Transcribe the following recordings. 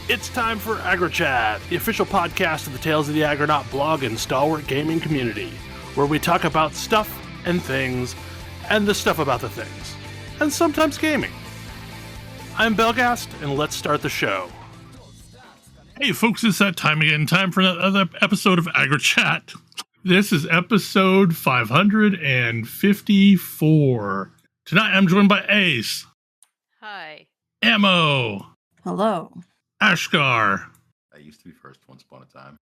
It's time for AggroChat, the official podcast of the Tales of the Aggronaut blog and stalwart gaming community, where we talk about stuff and things, and the stuff about the things, and sometimes gaming. I'm Belghast, and let's start the show. Hey folks, it's that time again. Time for another episode of AggroChat. This is episode 554. Tonight I'm joined by Ace. Hi. Ammo. Hello. Ashgar. I used to be first once upon a time.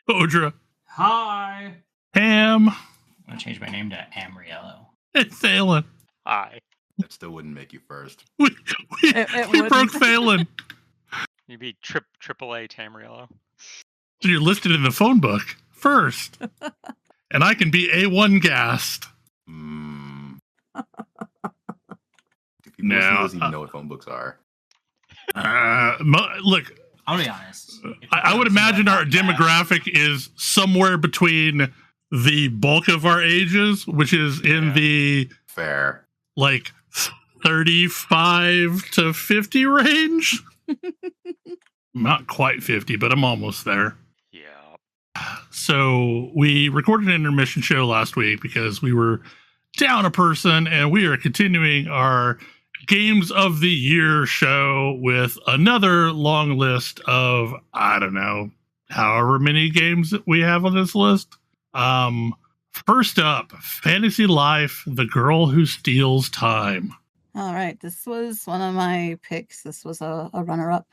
Kodra. Hi. Ham. I'm going to change my name to Tamrielo. And Thalen. Hi. That still wouldn't make you first. We It broke Thalen. You'd be AAA Tamrielo. So you're listed in the phone book first. And I can be A1 Gast. If people listening even know what phone books are. Look, I'll be honest. I would imagine our demographic is somewhere between the bulk of our ages, which is in the Fair. like 35 to 50 range. Not quite 50, but I'm almost there. Yeah. So we recorded an intermission show last week because we were down a person, and we are continuing our Games of the Year show with another long list of, I don't know, however many games that we have on this list. First up, Fantasy Life, The Girl Who Steals Time. All right, this was one of my picks. This was a runner-up.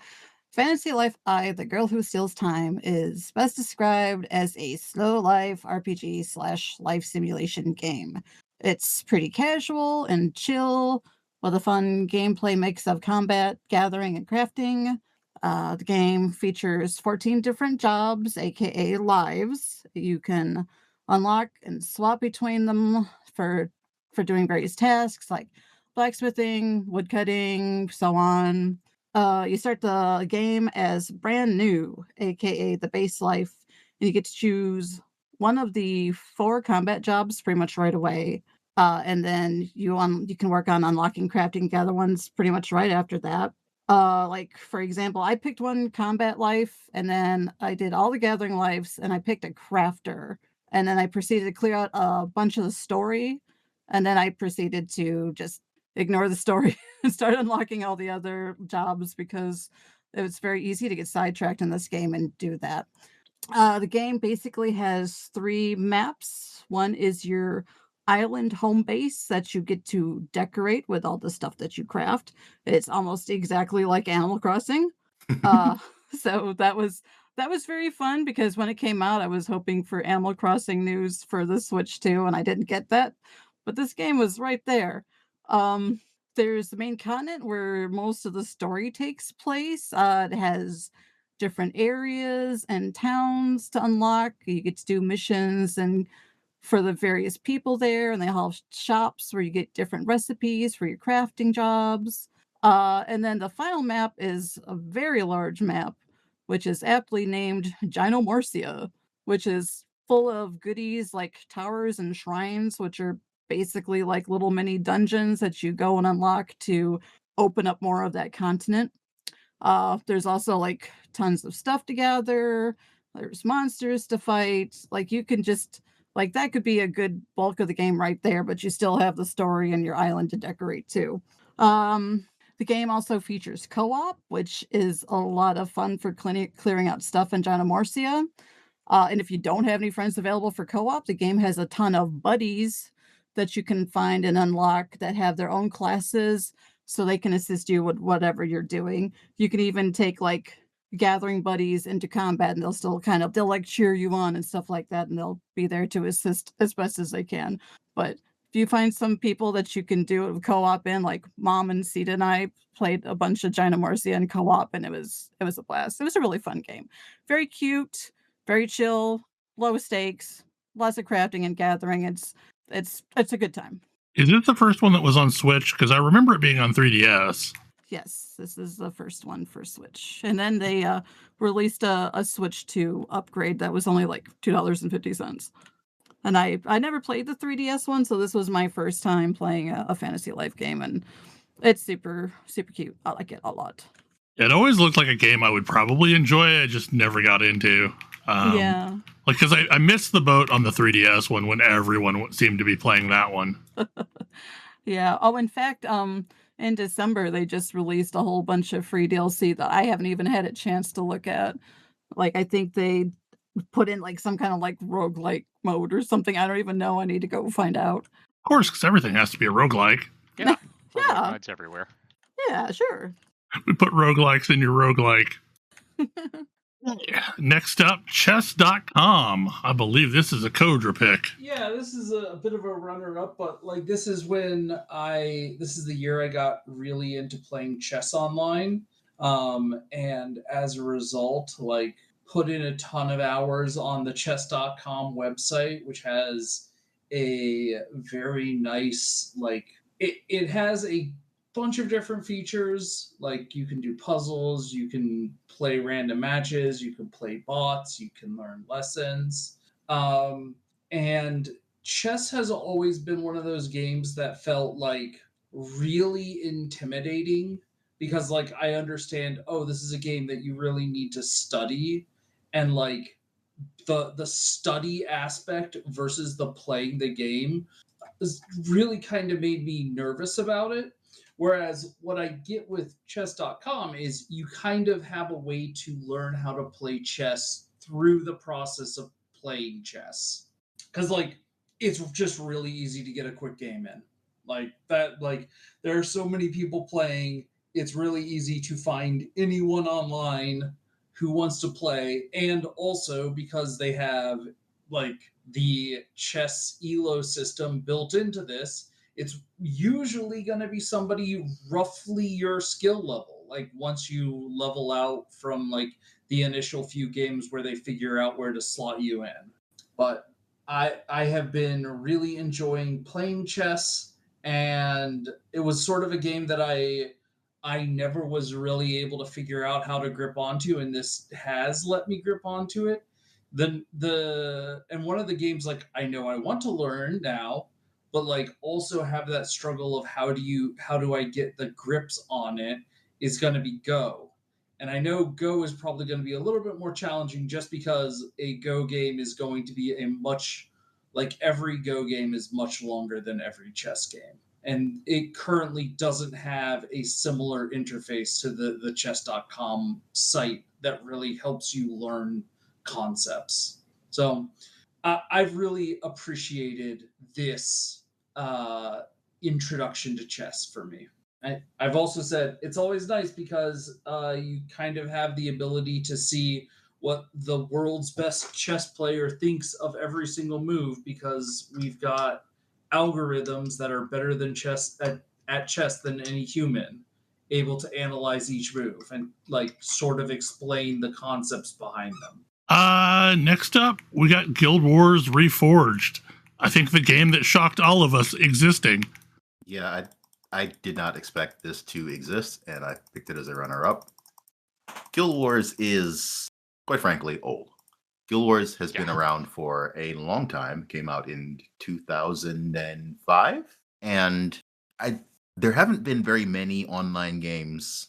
Fantasy Life I, The Girl Who Steals Time, is best described as a slow life RPG / life simulation game. It's pretty casual and chill, with a fun gameplay mix of combat, gathering, and crafting. The game features 14 different jobs, aka lives. You can unlock and swap between them for doing various tasks like blacksmithing, woodcutting, so on. You start the game as brand new, aka the base life, and you get to choose one of the 4 combat jobs pretty much right away. And then you can work on unlocking, crafting the other ones pretty much right after that. Like, for example, I picked one combat life, and then I did all the gathering lives, and I picked a crafter. And then I proceeded to clear out a bunch of the story, and then I proceeded to just ignore the story and start unlocking all the other jobs because it was very easy to get sidetracked in this game and do that. The game basically has 3 maps. One is your island home base that you get to decorate with all the stuff that you craft. It's almost exactly like Animal Crossing. So that was very fun because when it came out, I was hoping for Animal Crossing news for the Switch too, and I didn't get that. But this game was right there. There's the main continent where most of the story takes place. It has different areas and towns to unlock. You get to do missions and for the various people there, and they all have shops where you get different recipes for your crafting jobs. And then the final map is a very large map, which is aptly named Ginomorcia, which is full of goodies like towers and shrines, which are basically like little mini dungeons that you go and unlock to open up more of that continent. There's also like tons of stuff to gather. There's monsters to fight. Like you can just like that could be a good bulk of the game right there, but you still have the story and your island to decorate too. The game also features co-op, which is a lot of fun for clearing out stuff in Ginomorcia. And if you don't have any friends available for co-op, the game has a ton of buddies that you can find and unlock that have their own classes so they can assist you with whatever you're doing. You can even take like gathering buddies into combat and they'll like cheer you on and stuff like that, and they'll be there to assist as best as they can. But if you find some people that you can do it with co-op in, like Mom and Sita and I played a bunch of Ginomorcia in co-op, and it was a blast. It was a really fun game. Very cute, very chill, low stakes, lots of crafting and gathering. It's a good time. Is this the first one that was on Switch? Because I remember it being on 3DS. Yes, this is the first one for Switch. And then they released a Switch 2 upgrade that was only like $2.50. And I never played the 3DS one, so this was my first time playing a Fantasy Life game, and it's super, super cute. I like it a lot. It always looked like a game I would probably enjoy. I just never got into. Yeah. Like, because I missed the boat on the 3DS one when everyone seemed to be playing that one. Yeah. Oh, in fact, in December they just released a whole bunch of free DLC that I haven't even had a chance to look at. Like, I think they put in like some kind of like roguelike mode or something. I don't even know. I need to go find out. Of course, because everything has to be a roguelike. Yeah. Roguelike Yeah. mods everywhere. Yeah, sure. We put roguelikes in your roguelike. Next up, chess.com. I believe this is a Kodra pick. Yeah, this is a bit of a runner-up, but like this is the year I got really into playing chess online, and as a result, like put in a ton of hours on the chess.com website, which has a very nice it has a bunch of different features. Like you can do puzzles, you can play random matches, you can play bots, you can learn lessons. And chess has always been one of those games that felt like really intimidating because like I understand, oh, this is a game that you really need to study, and like the study aspect versus the playing the game really kind of made me nervous about it. Whereas what I get with chess.com is you kind of have a way to learn how to play chess through the process of playing chess. Because, like, it's just really easy to get a quick game in. Like, there are so many people playing, it's really easy to find anyone online who wants to play. And also because they have, like, the chess elo system built into this, it's usually going to be somebody roughly your skill level. Like once you level out from like the initial few games where they figure out where to slot you in. But I have been really enjoying playing chess, and it was sort of a game that I never was really able to figure out how to grip onto, and this has let me grip onto it. And one of the games like I know I want to learn now, but like also have that struggle of how do I get the grips on it is going to be Go. And I know Go is probably going to be a little bit more challenging just because a Go game is going to be every Go game is much longer than every chess game. And it currently doesn't have a similar interface to the chess.com site that really helps you learn concepts. So I've really appreciated this introduction to chess for me. I've also said it's always nice because you kind of have the ability to see what the world's best chess player thinks of every single move, because we've got algorithms that are better than chess at chess than any human, able to analyze each move and like sort of explain the concepts behind them. Next up, we got Guild Wars Reforged. I think the game that shocked all of us existing. Yeah, I did not expect this to exist, and I picked it as a runner-up. Guild Wars is, quite frankly, old. Guild Wars has been around for a long time. Came out in 2005, and there haven't been very many online games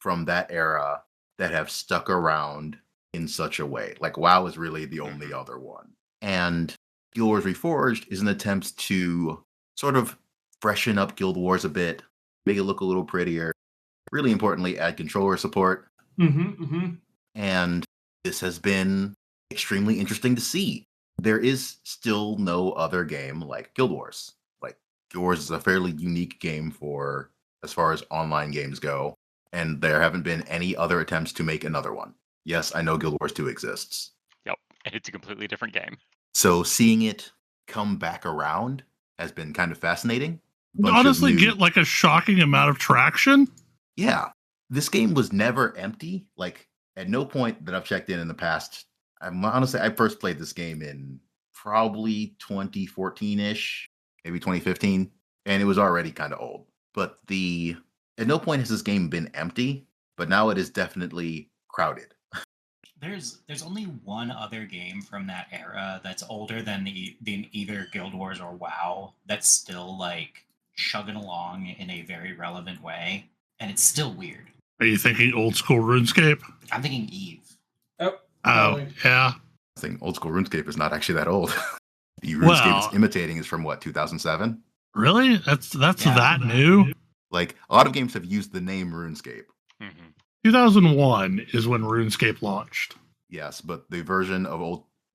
from that era that have stuck around in such a way. Like WoW is really the only other one. And Guild Wars Reforged is an attempt to sort of freshen up Guild Wars a bit, make it look a little prettier. Really importantly, add controller support. And this has been extremely interesting to see. There is still no other game like Guild Wars. Like Guild Wars is a fairly unique game for as far as online games go, and there haven't been any other attempts to make another one. Yes, I know Guild Wars 2 exists. Yep, and it's a completely different game. So seeing it come back around has been kind of fascinating. Honestly, get like a shocking amount of traction. Yeah. This game was never empty. Like, at no point that I've checked in the past, I first played this game in probably 2014-ish, maybe 2015, and it was already kind of old. But at no point has this game been empty, but now it is definitely crowded. There's only one other game from that era that's older than either Guild Wars or WoW that's still like chugging along in a very relevant way, and it's still weird. Are you thinking old school RuneScape? I'm thinking Eve. Oh, Oh, probably. yeah. I think old school RuneScape is not actually that old. The RuneScape Well- it's imitating is from what, 2007? Really? That's Yeah. that new? Like a lot of games have used the name RuneScape. Hmm 2001 is when RuneScape launched. Yes, but the version of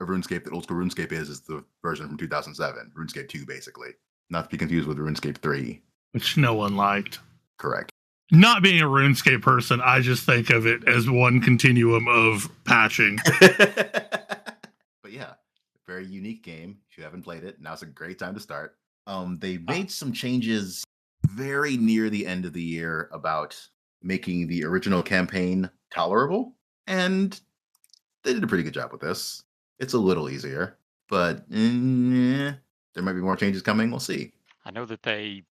RuneScape that old school RuneScape is the version from 2007. RuneScape 2, basically. Not to be confused with RuneScape 3. Which no one liked. Correct. Not being a RuneScape person, I just think of it as one continuum of patching. But yeah, very unique game. If you haven't played it, now's a great time to start. They made some changes very near the end of the year about making the original campaign tolerable, and they did a pretty good job with this. It's a little easier, but there might be more changes coming. We'll see. I know that they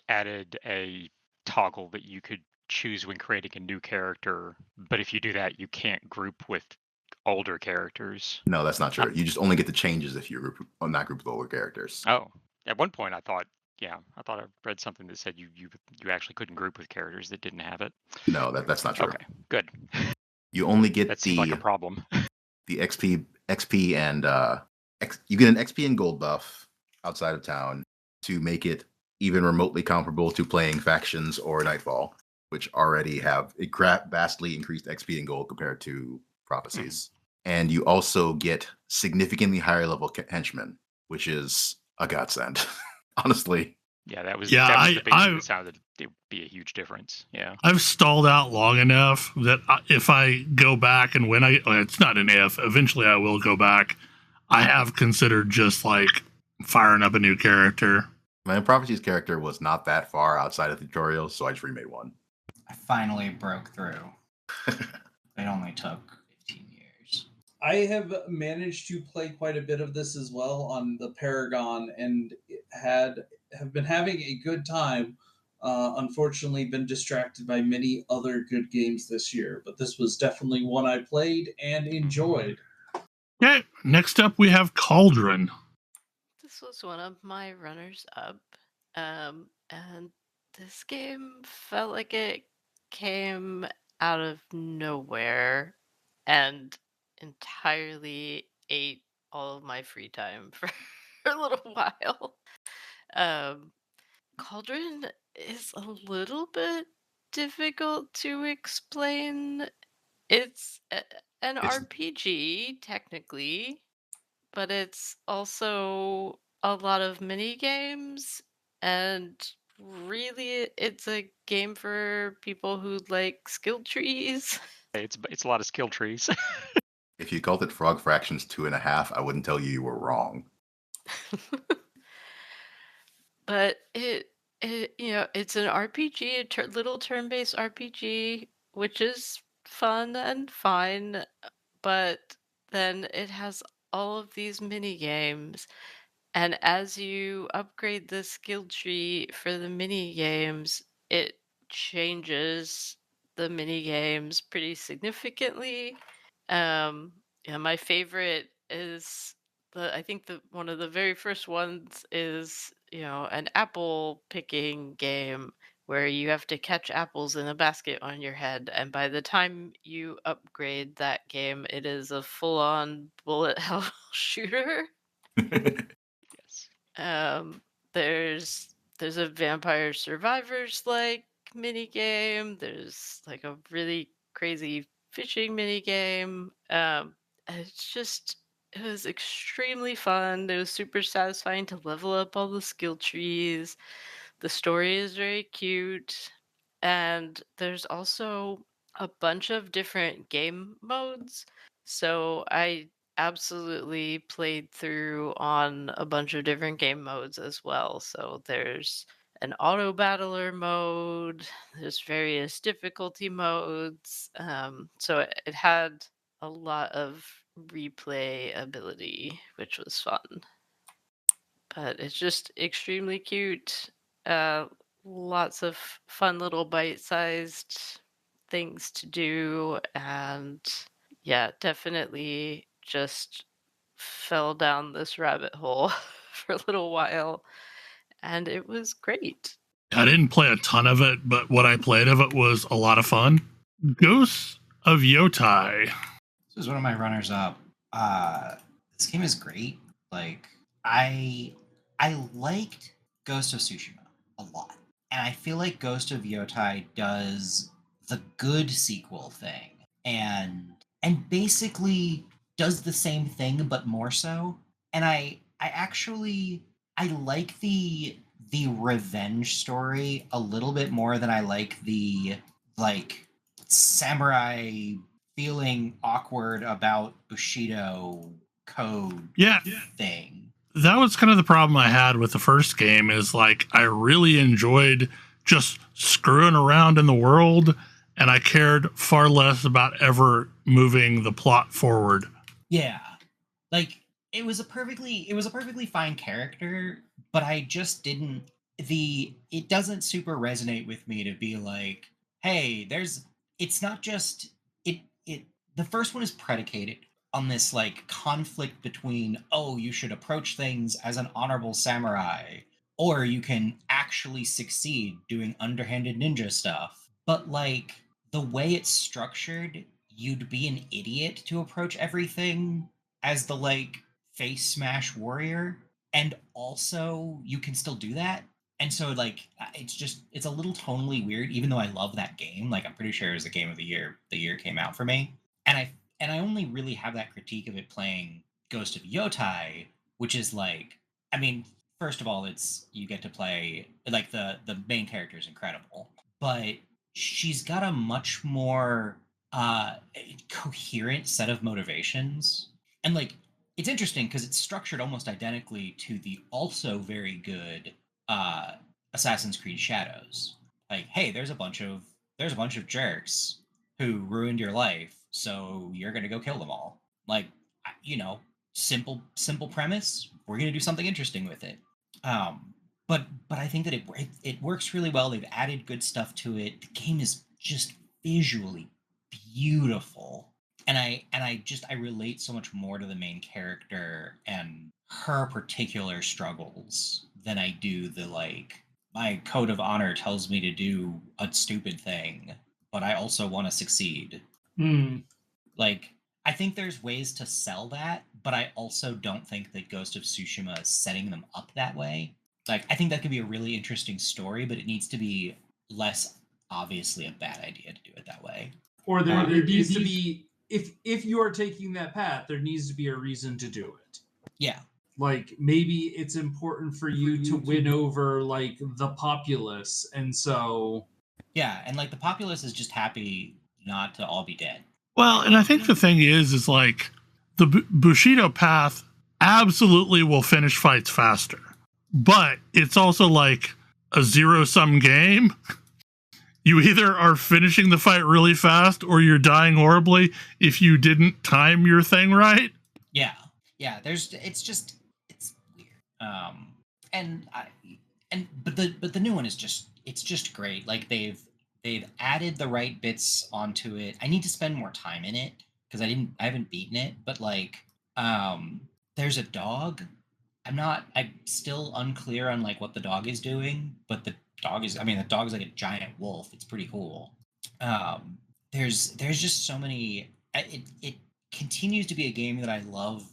added a toggle that you could choose when creating a new character, but if you do that, you can't group with older characters. No, that's not true. You just only get the changes if you not group with older characters. Oh, at one point I thought I read something that said you actually couldn't group with characters that didn't have it. No, that's not true. Okay, good. You only get That seems like a problem. the XP and you get an XP and gold buff outside of town to make it even remotely comparable to playing factions or Nightfall, which already have a vastly increased XP and gold compared to prophecies. And you also get significantly higher level henchmen, which is a godsend. Honestly. Yeah, that was Yeah, the big thing that sounded it would be a huge difference. Yeah. I've stalled out long enough that if I go back and when it's not an if, eventually I will go back. I have considered just firing up a new character. My Prophecy's character was not that far outside of the tutorial, so I just remade one. I finally broke through. It only took 15 years. I have managed to play quite a bit of this as well on the Paragon, and have been having a good time. Unfortunately, been distracted by many other good games this year, but this was definitely one I played and enjoyed. Okay, next up we have Cauldron. This was one of my runners up, and this game felt like it came out of nowhere and entirely ate all of my free time for a little while. Cauldron is a little bit difficult to explain. It's an RPG, technically, but it's also a lot of mini games, and really it's a game for people who like skill trees. It's a lot of skill trees. If you called it Frog Fractions 2.5, I wouldn't tell you were wrong. But it it's an RPG, a little turn-based RPG, which is fun and fine, but then it has all of these mini games. And as you upgrade the skill tree for the mini games, it changes the mini games pretty significantly. Yeah, my favorite is I think one of the very first ones is, an apple picking game where you have to catch apples in a basket on your head, and by the time you upgrade that game, it is a full-on bullet hell shooter. Yes. There's a Vampire Survivors mini game. There's a really crazy fishing mini game. It was extremely fun. It was super satisfying to level up all the skill trees. The story is very cute, and there's also a bunch of different game modes. So I absolutely played through on a bunch of different game modes as well. So there's an auto battler mode, there's various difficulty modes. So it had a lot of replay ability, which was fun. But it's just extremely cute. Lots of fun little bite-sized things to do, and yeah, definitely just fell down this rabbit hole for a little while, and it was great. I didn't play a ton of it, but what I played of it was a lot of fun. Ghosts of Yotei. This is one of my runners up. This game is great. Like I liked Ghost of Tsushima a lot. And I feel like Ghost of Yotei does the good sequel thing and basically does the same thing but more so. And I actually I like the revenge story a little bit more than I like the like samurai feeling awkward about Bushido code thing. That was kind of the problem I had with the first game is like I really enjoyed just screwing around in the world and I cared far less about ever moving the plot forward. Yeah. Like it was a perfectly fine character, but I just didn't it doesn't super resonate with me to be like, hey, it's not just the first one is predicated on this like conflict between, oh, you should approach things as an honorable samurai, or you can actually succeed doing underhanded ninja stuff. But like the way it's structured, you'd be an idiot to approach everything as the like face smash warrior, and also you can still do that. And so like it's a little tonally weird, even though I love that game. Like I'm pretty sure it was the game of the year it came out for me. And I only really have that critique of it playing Ghost of Yotei, which is like, I mean, first of all, it's you get to play like the main character is incredible, but she's got a much more coherent set of motivations. And like it's interesting because it's structured almost identically to the also very good Assassin's Creed Shadows. Like, hey, there's a bunch of jerks who ruined your life, so you're gonna go kill them all. Like, simple premise. We're gonna do something interesting with it. But I think that it works really well. They've added good stuff to it. The game is just visually beautiful. And I relate so much more to the main character and her particular struggles than I do the like my code of honor tells me to do a stupid thing, but I also want to succeed. Like I think there's ways to sell that, but I also don't think that Ghost of Tsushima is setting them up that way. Like I think that could be a really interesting story, but it needs to be less obviously a bad idea to do it that way. Or there needs to be if you are taking that path, there needs to be a reason to do it. Yeah. Like maybe it's important for you to win over like the populace, and so yeah, and like the populace is just happy not to all be dead. Well, and I think the thing is like the Bushido path absolutely will finish fights faster, but it's also like a zero-sum game. You either are finishing the fight really fast or you're dying horribly if you didn't time your thing right. Yeah. It's weird. But the new one is just great. Like they've added the right bits onto it. I need to spend more time in it because I haven't beaten it, but like there's a dog. I'm still unclear on like what the dog is doing, but the dog is like a giant wolf. It's pretty cool. There's just so many. It continues to be a game that I love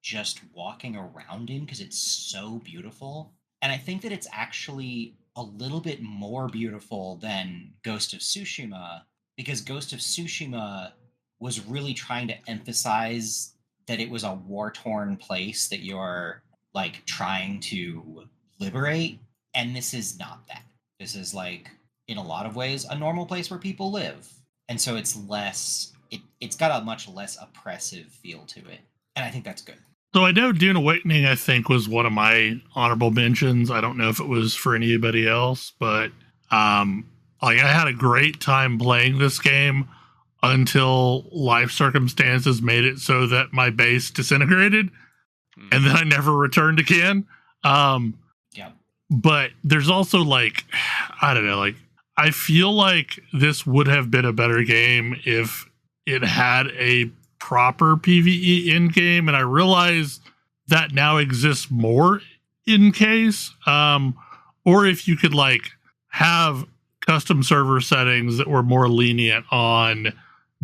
just walking around in because it's so beautiful. And I think that it's actually a little bit more beautiful than Ghost of Tsushima, because Ghost of Tsushima was really trying to emphasize that it was a war-torn place that you're like trying to liberate. And this is not that. This is like, in a lot of ways, a normal place where people live. And so it's got a much less oppressive feel to it. And I think that's good. So I know Dune Awakening, I think, was one of my honorable mentions. I don't know if it was for anybody else, but like I had a great time playing this game until life circumstances made it so that my base disintegrated, and then I never returned again. Yeah. But there's also like, I don't know, like I feel like this would have been a better game if it had a proper PvE in game, and I realize that now exists more in case, or if you could like have custom server settings that were more lenient on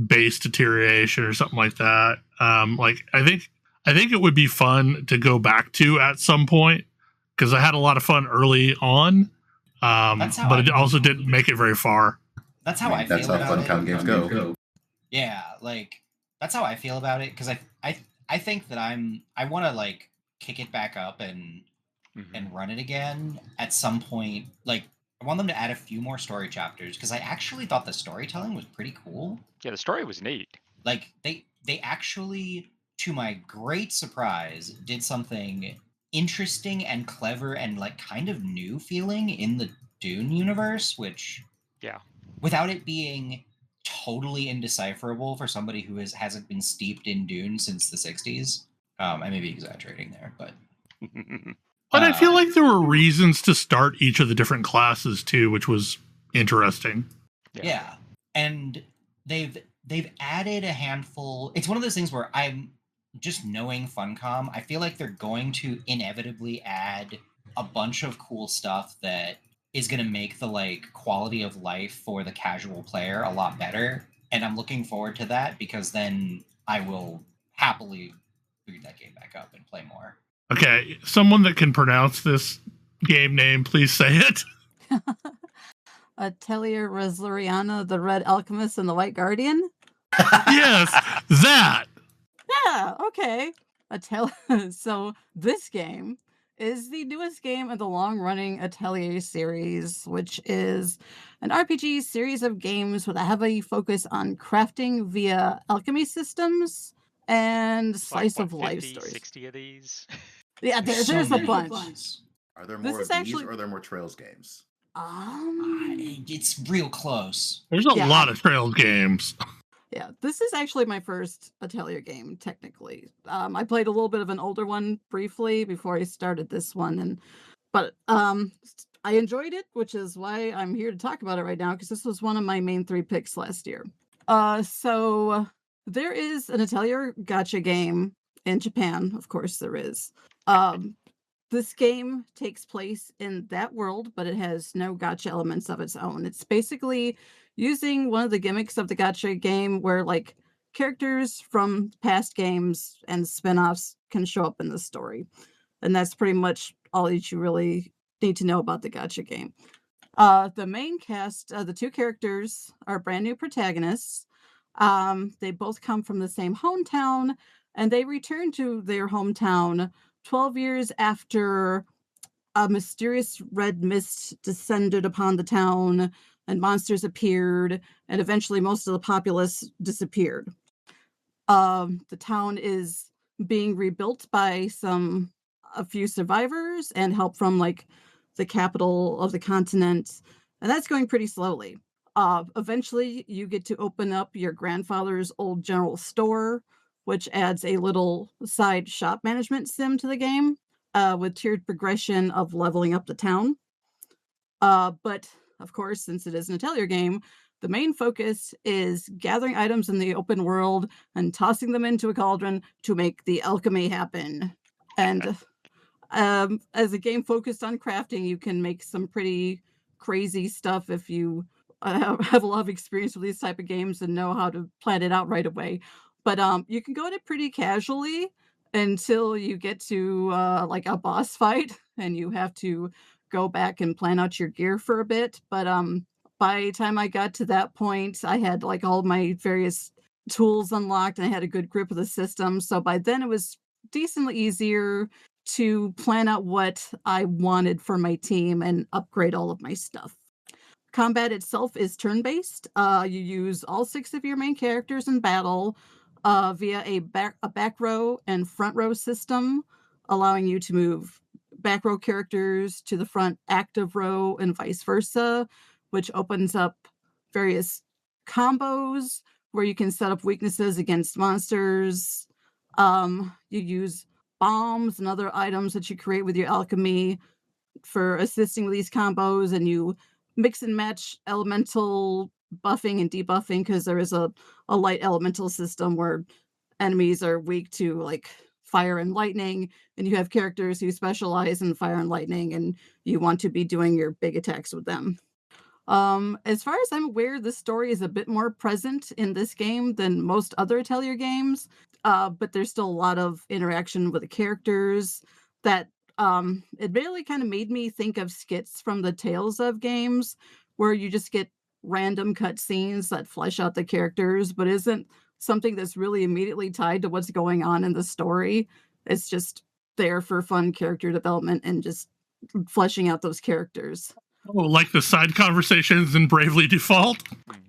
base deterioration or something like that. I think it would be fun to go back to at some point, because I had a lot of fun early on, but it also didn't make it very far. That's how I feel That's how about Funcom it. games go. Yeah, like that's how I feel about it, because I think that I want to like kick it back up and run it again at some point. Like I want them to add a few more story chapters, because I actually thought the storytelling was pretty cool. Yeah, the story was neat. Like they actually, to my great surprise, did something interesting and clever and like kind of new feeling in the Dune universe, which without it being totally indecipherable for somebody who hasn't been steeped in Dune since the 60s. I may be exaggerating there, but But I feel like there were reasons to start each of the different classes too, which was interesting. Yeah. And they've added a handful. It's one of those things where I'm just knowing Funcom, I feel like they're going to inevitably add a bunch of cool stuff that is going to make the like quality of life for the casual player a lot better. And I'm looking forward to that, because then I will happily boot that game back up and play more. Okay, someone that can pronounce this game name, please say it. Atelier, Resleriana, the Red Alchemist, and the White Guardian? Yes, that! Yeah, okay. So this game is the newest game in the long-running Atelier series, which is an RPG series of games with a heavy focus on crafting via alchemy systems and slice of life stories. 60 of these? Yeah, there's a bunch. Are there more of these, or are there more Trails games? It's real close. There's a lot of Trails games. Yeah, this is actually my first Atelier game, technically. I played a little bit of an older one briefly before I started this one, but I enjoyed it, which is why I'm here to talk about it right now, because this was one of my main 3 picks last year. So there is an Atelier gacha game in Japan, of course there is. This game takes place in that world, but it has no gacha elements of its own. It's basically using one of the gimmicks of the gacha game where like characters from past games and spin-offs can show up in the story. And that's pretty much all that you really need to know about the gacha game. The main cast, the 2 characters are brand new protagonists. They both come from the same hometown, and they return to their hometown 12 years after a mysterious red mist descended upon the town and monsters appeared, and eventually most of the populace disappeared. The town is being rebuilt by a few survivors and help from like the capital of the continent, and that's going pretty slowly. Eventually you get to open up your grandfather's old general store, which adds a little side shop management sim to the game, with tiered progression of leveling up the town. But of course, since it is an Atelier game, the main focus is gathering items in the open world and tossing them into a cauldron to make the alchemy happen. And as a game focused on crafting, you can make some pretty crazy stuff if you have a lot of experience with these type of games and know how to plan it out right away. But you can go at it pretty casually until you get to like a boss fight, and you have to go back and plan out your gear for a bit. But by the time I got to that point, I had like all my various tools unlocked, and I had a good grip of the system. So by then it was decently easier to plan out what I wanted for my team and upgrade all of my stuff. Combat itself is turn-based. You use all 6 of your main characters in battle via a back row and front row system, allowing you to move back row characters to the front active row and vice versa, which opens up various combos where you can set up weaknesses against monsters. You use bombs and other items that you create with your alchemy for assisting with these combos, and you mix and match elemental buffing and debuffing, because there is a light elemental system where enemies are weak to like fire and lightning, and you have characters who specialize in fire and lightning, and you want to be doing your big attacks with them. As far as I'm aware, the story is a bit more present in this game than most other Atelier games, but there's still a lot of interaction with the characters that it really kind of made me think of skits from the Tales of games, where you just get random cutscenes that flesh out the characters, but isn't something that's really immediately tied to what's going on in the story. It's just there for fun character development and just fleshing out those characters. Oh, like the side conversations in Bravely Default?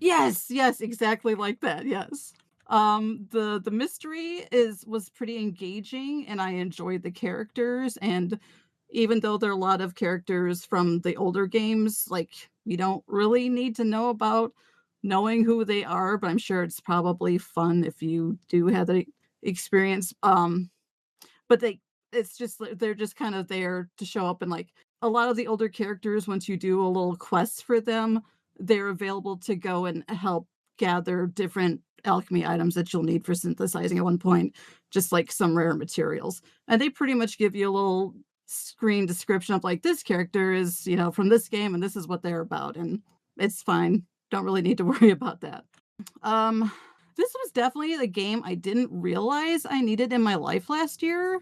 Yes, exactly like that. Yes. The mystery was pretty engaging, and I enjoyed the characters. And even though there are a lot of characters from the older games, like you don't really need to know about knowing who they are, but I'm sure it's probably fun if you do have the experience. But it's just they're just kind of there to show up, and like a lot of the older characters, once you do a little quest for them, they're available to go and help gather different alchemy items that you'll need for synthesizing at one point, just like some rare materials. And they pretty much give you a little screen description of like this character is, from this game and this is what they're about. And it's fine. Don't really need to worry about that. This was definitely a game I didn't realize I needed in my life last year.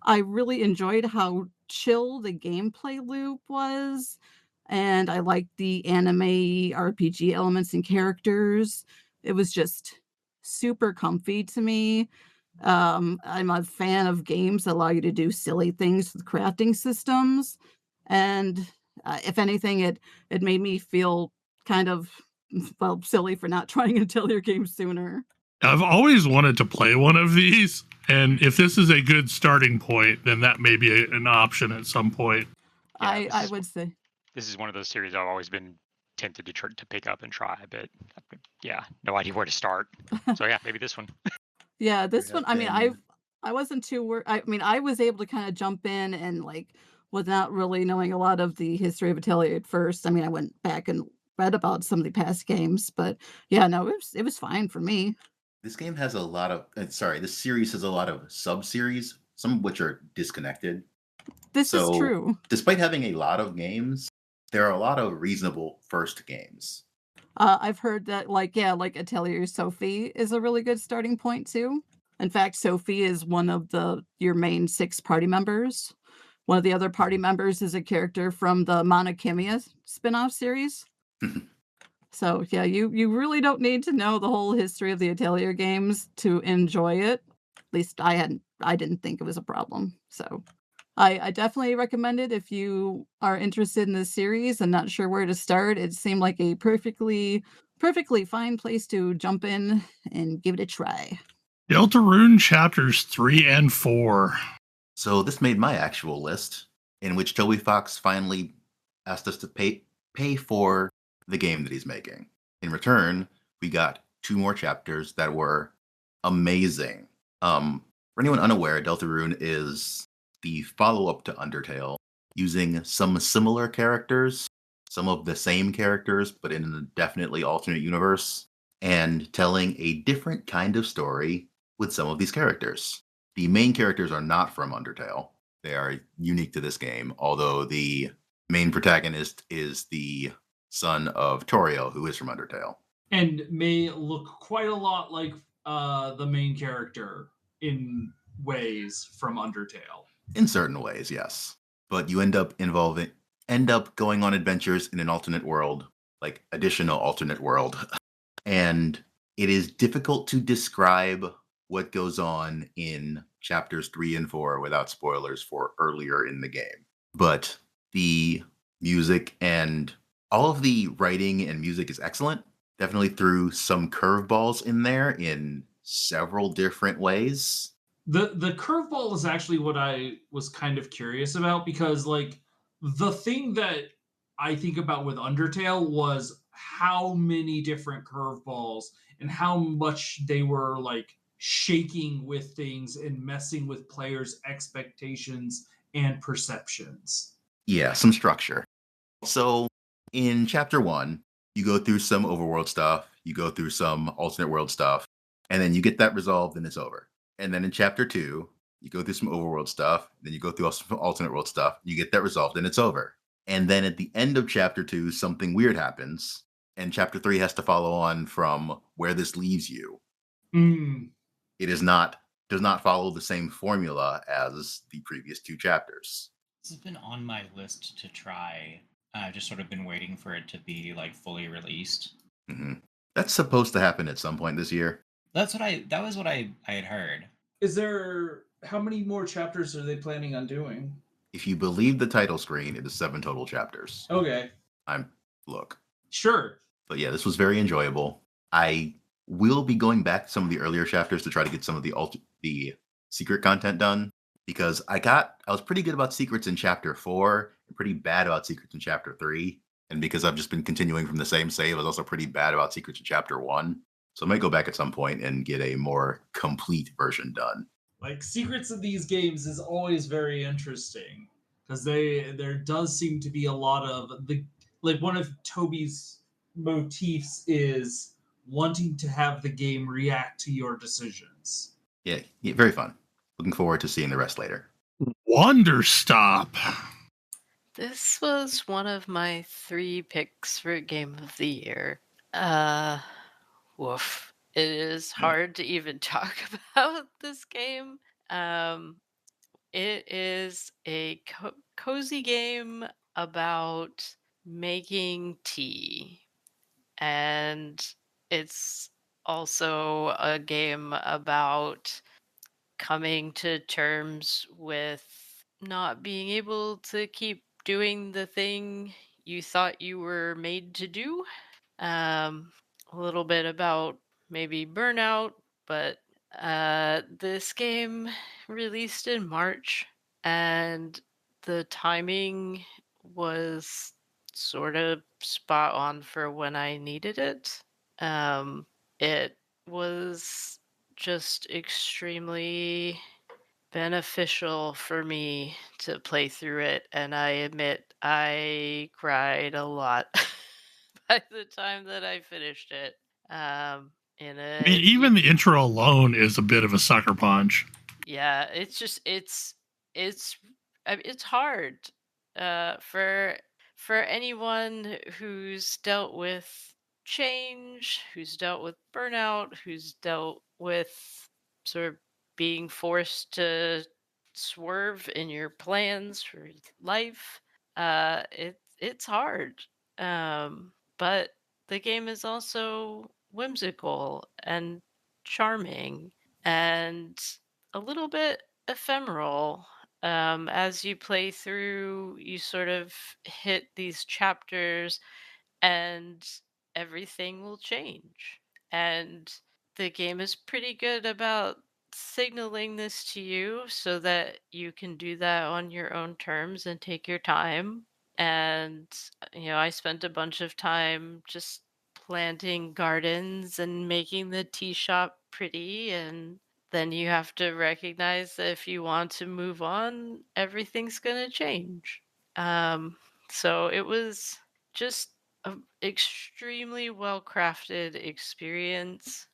I really enjoyed how chill the gameplay loop was, and I liked the anime RPG elements and characters. It was just super comfy to me. I'm a fan of games that allow you to do silly things with crafting systems, and if anything, it made me feel kind of silly for not trying an Atelier game sooner. I've always wanted to play one of these, and if this is a good starting point, then that may be an option at some point. Yeah, I would say. This is one of those series I've always been tempted to pick up and try, but yeah, no idea where to start. So yeah, maybe this one. Yeah, this have one, I mean, been- I wasn't too worried. I mean, I was able to kind of jump in and like without really knowing a lot of the history of Atelier at first. I mean, I went back and read about some of the past games, but yeah, no, it was fine for me. This game has a lot of, this series has a lot of sub-series, some of which are disconnected. This is So, true. Despite having a lot of games, there are a lot of reasonable first games. I've heard that like Atelier Sophie is a really good starting point too. In fact, Sophie is one of your main 6 party members. One of the other party members is a character from the Monokimia spin-off series. So yeah, you really don't need to know the whole history of the Atelier games to enjoy it. At least I didn't think it was a problem. So I definitely recommend it if you are interested in this series and not sure where to start. It seemed like a perfectly fine place to jump in and give it a try. Deltarune Chapters 3 and 4. So this made my actual list, in which Toby Fox finally asked us to pay for the game that he's making. In return, we got 2 more chapters that were amazing. For anyone unaware, Deltarune is the follow-up to Undertale, using some similar characters, some of the same characters, but in a definitely alternate universe, and telling a different kind of story with some of these characters. The main characters are not from Undertale. They are unique to this game, although the main protagonist is the son of Toriel, who is from Undertale. And may look quite a lot like the main character in ways from Undertale. In certain ways, yes. But you end up going on adventures in an alternate world, like additional alternate world. And it is difficult to describe what goes on in chapters 3 and 4 without spoilers for earlier in the game. But the music and all of the writing and music is excellent. Definitely threw some curveballs in there in several different ways. The curveball is actually what I was kind of curious about, because like the thing that I think about with Undertale was how many different curveballs and how much they were like shaking with things and messing with players' expectations and perceptions. Yeah, some structure. So in chapter 1, you go through some overworld stuff, you go through some alternate world stuff, and then you get that resolved and it's over. And then in chapter 2, you go through some overworld stuff, then you go through some alternate world stuff, you get that resolved and it's over. And then at the end of chapter 2, something weird happens, and chapter 3 has to follow on from where this leaves you. It does not follow the same formula as the previous 2 chapters. This has been on my list to try. I've just sort of been waiting for it to be like fully released. Mm-hmm. That's supposed to happen at some point this year. That was what I had heard. How many more chapters are they planning on doing? If you believe the title screen, it is 7 total chapters. Okay. Look. Sure. But yeah, this was very enjoyable. I will be going back to some of the earlier chapters to try to get some of the secret content done, because I was pretty good about secrets in chapter 4 and pretty bad about secrets in chapter 3. And because I've just been continuing from the same save, I was also pretty bad about secrets in chapter 1. So I might go back at some point and get a more complete version done. Like, secrets in these games is always very interesting, because there does seem to be a lot of one of Toby's motifs is wanting to have the game react to your decisions. Yeah, very fun. Looking forward to seeing the rest later. Wonderstop. This was one of my 3 picks for Game of the Year. Woof. It is hard to even talk about this game. It is a cozy game about making tea. And it's also a game about coming to terms with not being able to keep doing the thing you thought you were made to do. A little bit about maybe burnout, but this game released in March, and the timing was sort of spot on for when I needed it. It was just extremely beneficial for me to play through it, and I admit I cried a lot by the time that I finished it. Even the intro alone is a bit of a sucker punch. Yeah, it's hard for anyone who's dealt with change, who's dealt with burnout, who's dealt with sort of being forced to swerve in your plans for life. It's hard. But the game is also whimsical and charming and a little bit ephemeral. As you play through, you sort of hit these chapters and everything will change. And the game is pretty good about signaling this to you so that you can do that on your own terms and take your time. And, I spent a bunch of time just planting gardens and making the tea shop pretty. And then you have to recognize that if you want to move on, everything's going to change. So it was just an extremely well crafted experience.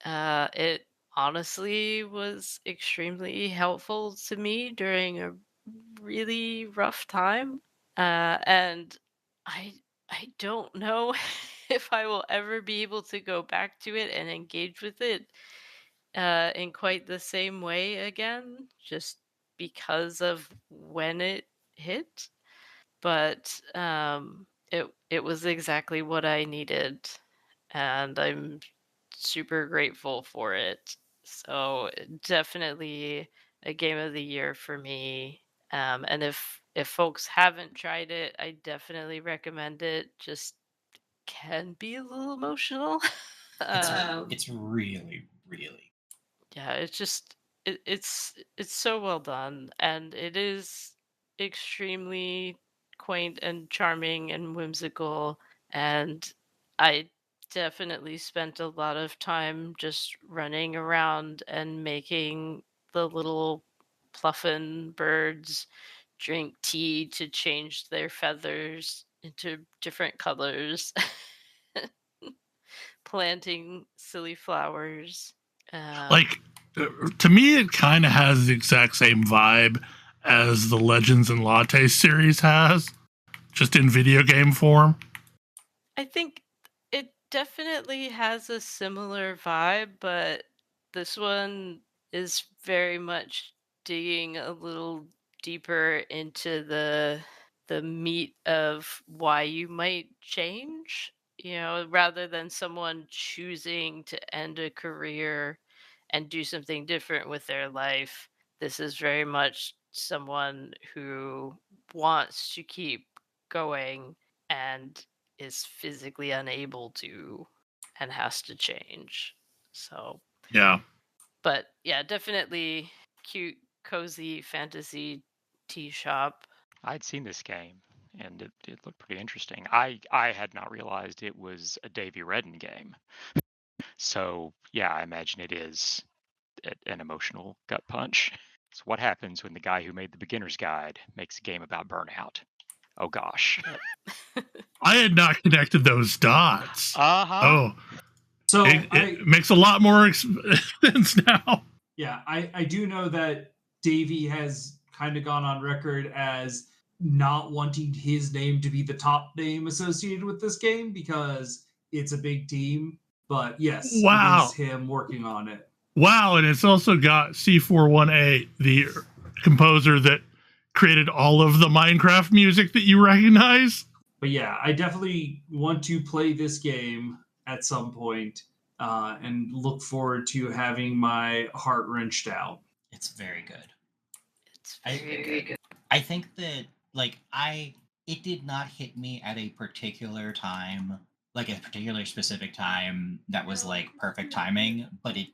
It honestly was extremely helpful to me during a really rough time. And I don't know if I will ever be able to go back to it and engage with it in quite the same way again, just because of when it hit. But it was exactly what I needed, and I'm super grateful for it. So definitely a game of the year for me. And if folks haven't tried it, I definitely recommend it. Just can be a little emotional. It's really, really. Yeah, it's so well done, and it is extremely quaint and charming and whimsical, and I definitely spent a lot of time just running around and making the little pluffin birds drink tea to change their feathers into different colors. Planting silly flowers. To me, it kind of has the exact same vibe as the Legends and Latte series has. just in video game form? I think it definitely has a similar vibe, but this one is very much digging a little deeper into the meat of why you might change, rather than someone choosing to end a career and do something different with their life. This is very much someone who wants to keep going and is physically unable to and has to change. So, Yeah. but yeah, definitely cute, cozy fantasy tea shop. I'd seen this game, and it looked pretty interesting. I had not realized it was a Davy Redden game. So yeah, I imagine it is an emotional gut punch. So what happens when the guy who made the beginner's guide makes a game about burnout? Oh gosh. I had not connected those dots. Uh-huh. Oh, So it makes a lot more sense now. Yeah, I do know that Davey has kind of gone on record as not wanting his name to be the top name associated with this game because it's a big team. But yes, Wow. it is him working on it. Wow, and it's also got C418, the composer that created all of the Minecraft music that you recognize. But yeah, I definitely want to play this game at some point, and look forward to having my heart wrenched out. It's very good. It's very good. I think that it did not hit me at a particular time, like a particular specific time that was like perfect timing, but it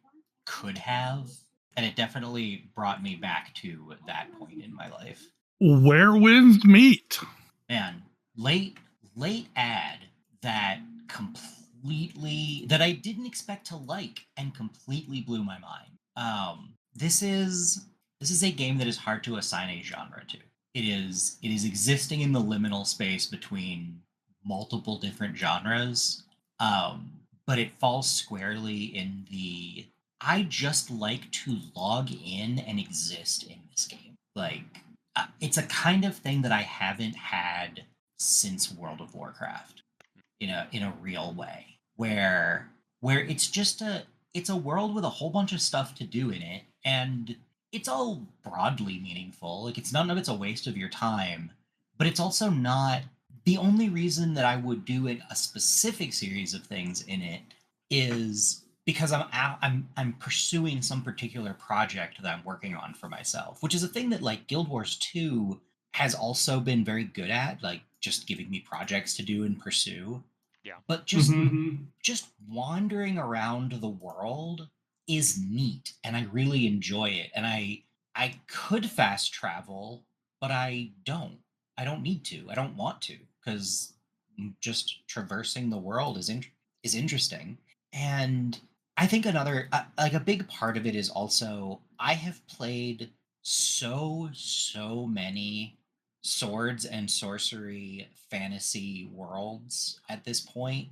could have, and it definitely brought me back to that point in my life. Where winds meet. Man, late ad that I didn't expect to like and completely blew my mind. This is a game that is hard to assign a genre to. It is existing in the liminal space between multiple different genres, but it falls squarely in the I just like to log in and exist in this game. It's a kind of thing that I haven't had since World of Warcraft in a real way, where it's a world with a whole bunch of stuff to do in it, and it's all broadly meaningful. Like, it's none of it's a waste of your time, but it's also not the only reason that I would do a specific series of things in it is because I'm pursuing some particular project that I'm working on for myself, which is a thing that like Guild Wars 2 has also been very good at, like just giving me projects to do and pursue. Yeah. But just wandering around the world is neat, and I really enjoy it. And I could fast travel, but I don't. I don't need to. I don't want to, because just traversing the world is interesting. And I think another like a big part of it is also I have played so many swords and sorcery fantasy worlds at this point.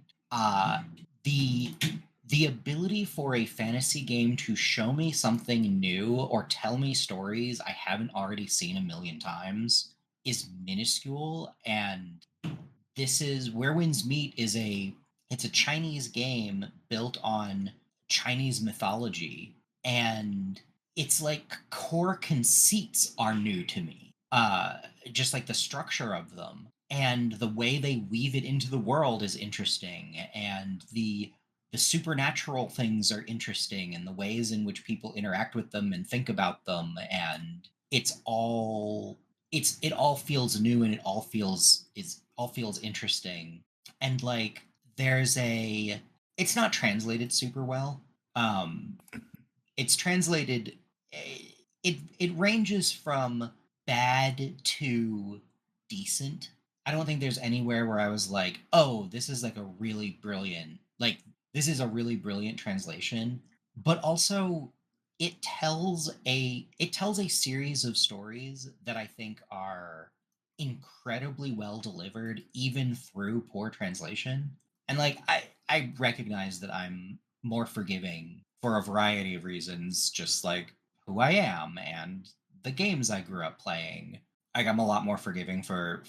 The ability for a fantasy game to show me something new or tell me stories I haven't already seen a million times is minuscule. And this is Where Winds Meet it's a Chinese game built on Chinese mythology, and it's like core conceits are new to me. Just like the structure of them and the way they weave it into the world is interesting, and the supernatural things are interesting, and the ways in which people interact with them and think about them, and it all feels new, and it all feels interesting. And like it's not translated super well. It's translated it ranges from bad to decent. I don't think there's anywhere where I was like, oh, this is like a really brilliant, this is a really brilliant translation. But also it tells a series of stories that I think are incredibly well delivered, even through poor translation. And like I recognize that I'm more forgiving for a variety of reasons, just like who I am and the games I grew up playing. Like, I'm a lot more forgiving for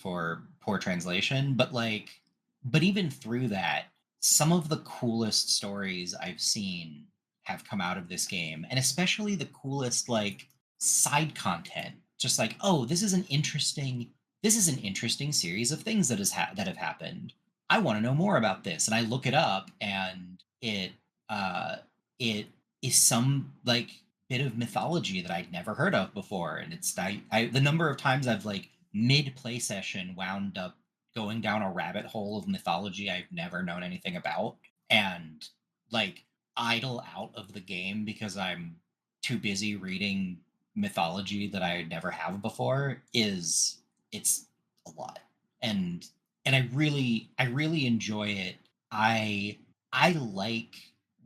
poor translation, but even through that, some of the coolest stories I've seen have come out of this game, and especially the coolest like side content. Just like, oh, this is an interesting series of things that have happened. I want to know more about this, and I look it up, and uh, it is some like bit of mythology that I'd never heard of before, and the number of times I've like mid play session wound up going down a rabbit hole of mythology I've never known anything about, and like idle out of the game because I'm too busy reading mythology that I never have before is it's a lot. And I really enjoy it. I like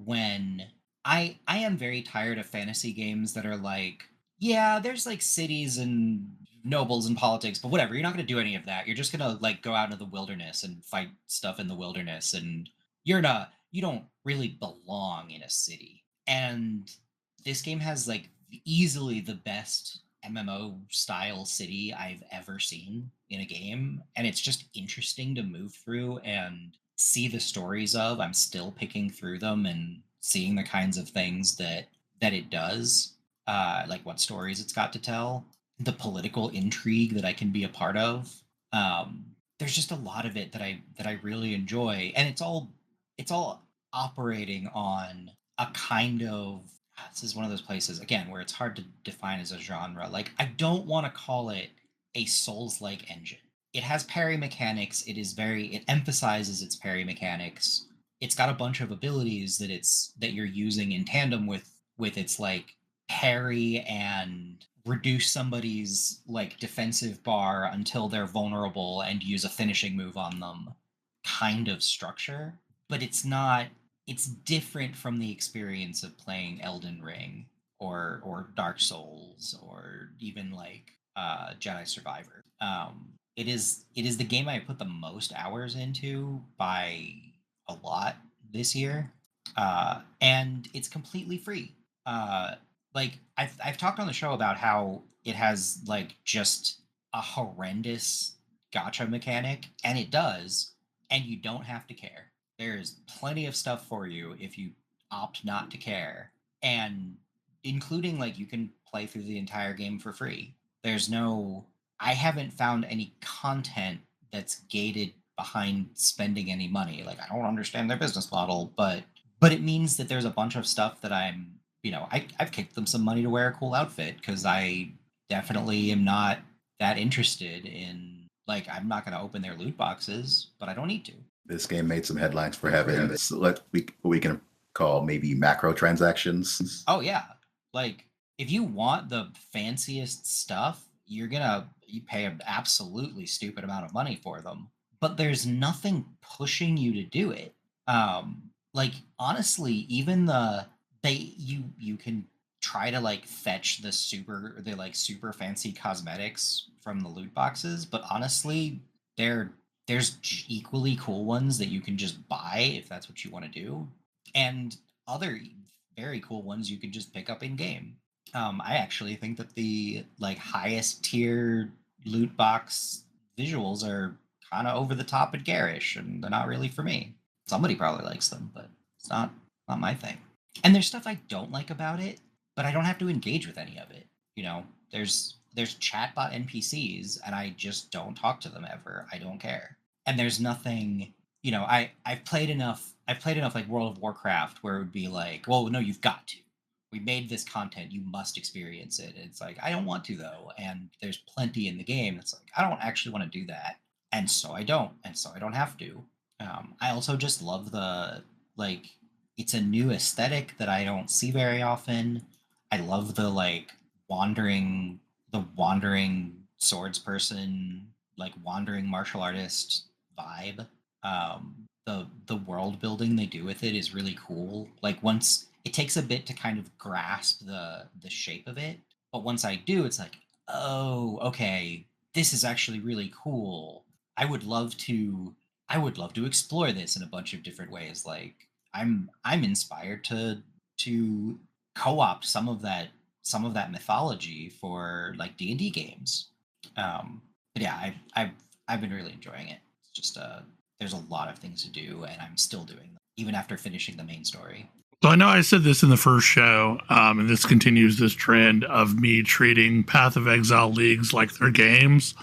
when I am very tired of fantasy games that are like, yeah, there's like cities and nobles and politics, but whatever, you're not going to do any of that. You're just going to like go out into the wilderness and fight stuff in the wilderness, and you don't really belong in a city. And this game has like easily the best MMO style city I've ever seen in a game, and it's just interesting to move through and see the stories of. I'm still picking through them and seeing the kinds of things that it does, like what stories it's got to tell, the political intrigue that I can be a part of. There's just a lot of it that I really enjoy, and it's all operating on a kind of, this is one of those places again where it's hard to define as a genre. Like, I don't want to call it a Souls-like engine. It has parry mechanics. It emphasizes its parry mechanics. It's got a bunch of abilities that you're using in tandem with its like parry and reduce somebody's like defensive bar until they're vulnerable and use a finishing move on them kind of structure. But it's different from the experience of playing Elden Ring or Dark Souls or even like Jedi Survivor. It is the game I put the most hours into by a lot this year, and it's completely free. Uh, like I've talked on the show about how it has like just a horrendous gotcha mechanic, and it does, and you don't have to care. There's plenty of stuff for you if you opt not to care, and including like you can play through the entire game for free. There's no I haven't found any content that's gated behind spending any money. Like, I don't understand their business model, but it means that there's a bunch of stuff that I've kicked them some money to wear a cool outfit because I definitely am not that interested in, like, I'm not going to open their loot boxes, but I don't need to. This game made some headlines for having what we can call maybe macro transactions. Oh yeah, like if you want the fanciest stuff, you pay an absolutely stupid amount of money for them. But there's nothing pushing you to do it. Like honestly, even you can try to like fetch the like super fancy cosmetics from the loot boxes, but honestly, there's equally cool ones that you can just buy if that's what you want to do, and other very cool ones you can just pick up in game. I actually think that the like highest tier loot box visuals are kind of over the top and garish, and they're not really for me. Somebody probably likes them, but it's not my thing. And there's stuff I don't like about it, but I don't have to engage with any of it. You know, there's chatbot NPCs, and I just don't talk to them ever. I don't care. And there's nothing. You know, I've played enough. I've played enough like World of Warcraft where it would be like, well, no, you've got to. We made this content, you must experience it. It's like, I don't want to though, and there's plenty in the game. It's like, I don't actually want to do that, and so I don't, have to. I also just love the like, it's a new aesthetic that I don't see very often. I love the like wandering swords person, like wandering martial artist vibe. The world building they do with it is really cool. Like, once it takes a bit to kind of grasp the shape of it, but once I do, it's like, oh, okay, this is actually really cool. I would love to explore this in a bunch of different ways. Like, I'm inspired to co-opt some of that mythology for like D&D games. But yeah, I've been really enjoying it. It's just there's a lot of things to do, and I'm still doing them, even after finishing the main story. So I know I said this in the first show, and this continues this trend of me treating Path of Exile leagues like they're games.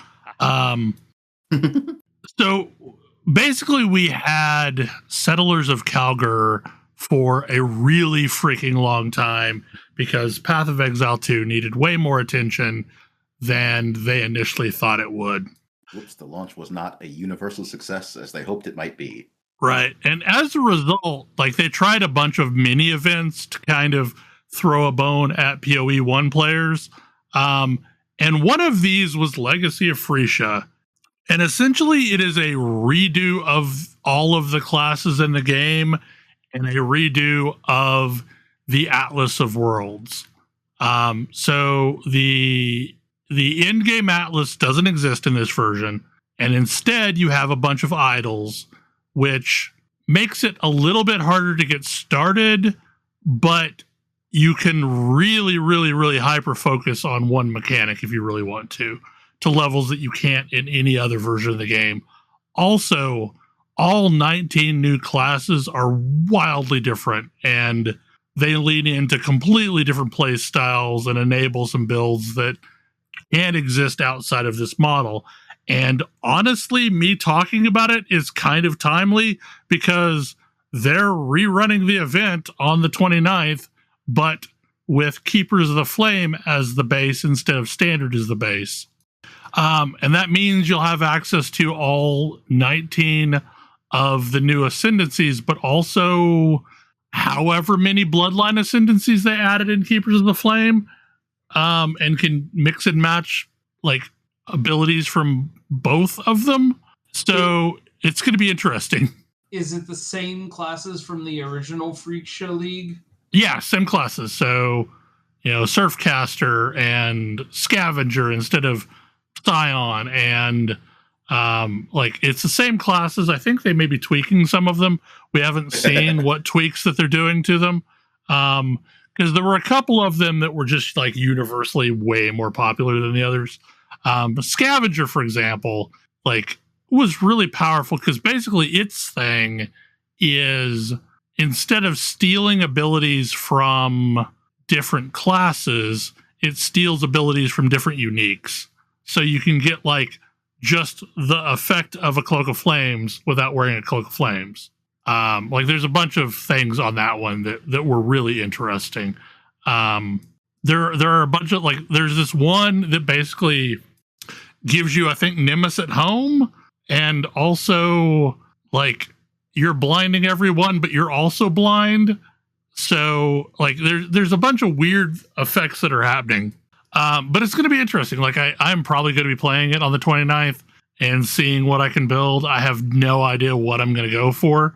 So basically, we had Settlers of Calgar for a really freaking long time because Path of Exile 2 needed way more attention than they initially thought it would. Whoops, the launch was not a universal success as they hoped it might be. Right. And as a result, like they tried a bunch of mini events to kind of throw a bone at PoE 1 players. And one of these was Legacy of Frisia. And essentially it is a redo of all of the classes in the game and a redo of the Atlas of Worlds. So the in-game Atlas doesn't exist in this version. And instead you have a bunch of idols, which makes it a little bit harder to get started, but you can really, really, really hyper-focus on one mechanic if you really want to levels that you can't in any other version of the game. Also, all 19 new classes are wildly different, and they lean into completely different play styles and enable some builds that can't exist outside of this model. And honestly, me talking about it is kind of timely because they're rerunning the event on the 29th, but with Keepers of the Flame as the base instead of Standard as the base. And that means you'll have access to all 19 of the new ascendancies, but also however many bloodline ascendancies they added in Keepers of the Flame, and can mix and match like abilities from both of them. So it's going to be interesting. Is it the same classes from the original Freakshow League? Yeah, same classes. So, Surfcaster and Scavenger instead of Scion, and it's the same classes. I think they may be tweaking some of them. We haven't seen what tweaks that they're doing to them, because there were a couple of them that were just like universally way more popular than the others. Scavenger, for example, was really powerful because basically its thing is instead of stealing abilities from different classes, it steals abilities from different uniques. So you can get just the effect of a Cloak of Flames without wearing a Cloak of Flames. There's a bunch of things on that one that were really interesting. There are a bunch of there's this one that basically gives you, I think, Nimbus at home, and also you're blinding everyone, but you're also blind. So there's a bunch of weird effects that are happening. But it's going to be interesting. I'm probably going to be playing it on the 29th and seeing what I can build. I have no idea what I'm going to go for.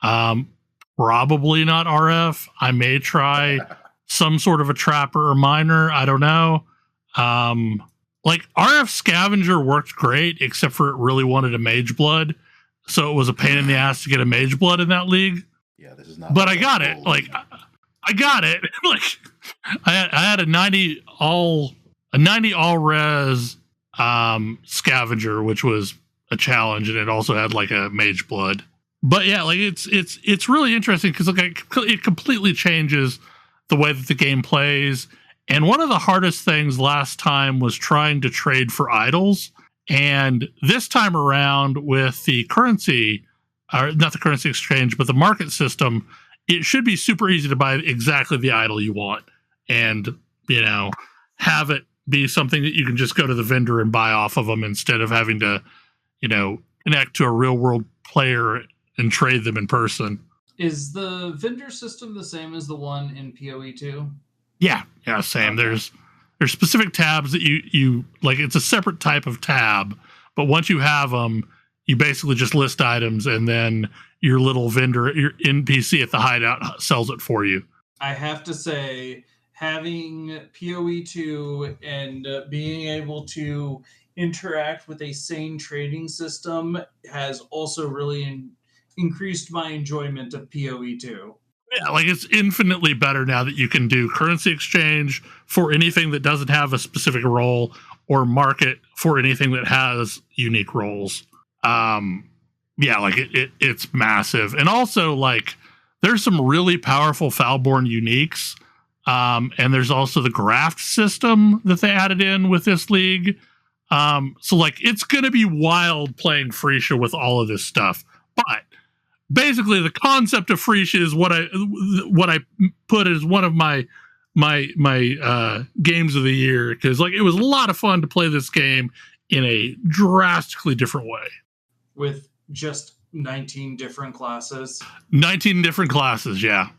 Probably not RF. I may try some sort of a trapper or miner. I don't know. RF Scavenger worked great, except for it really wanted a Mage Blood. So it was a pain in the ass to get a Mage Blood in that league. Yeah, this is not. But I got it. I got it. I had a 90 all res Scavenger, which was a challenge, and it also had a Mage Blood. But yeah, it's really interesting because it completely changes the way that the game plays. And one of the hardest things last time was trying to trade for idols. And this time around with the currency, or not the currency exchange, but the market system, it should be super easy to buy exactly the idol you want. And, have it be something that you can just go to the vendor and buy off of them instead of having to, connect to a real world player and trade them in person. Is the vendor system the same as the one in PoE 2? Yeah, same. Okay. There's specific tabs that you it's a separate type of tab, but once you have them, you basically just list items, and then your little vendor, your NPC at the hideout sells it for you. I have to say, having PoE 2 and being able to interact with a sane trading system has also really increased my enjoyment of PoE 2. Yeah, it's infinitely better now that you can do currency exchange for anything that doesn't have a specific role, or market for anything that has unique roles. Yeah, like it's massive. And also, like, there's some really powerful Foulborn uniques. And there's also the graft system that they added in with this league. So, like, it's going to be wild playing Freesia with all of this stuff. But basically, the concept of Freesia is what I put as one of my games of the year, because, like, it was a lot of fun to play this game in a drastically different way. With just 19 different classes. 19 different classes, yeah.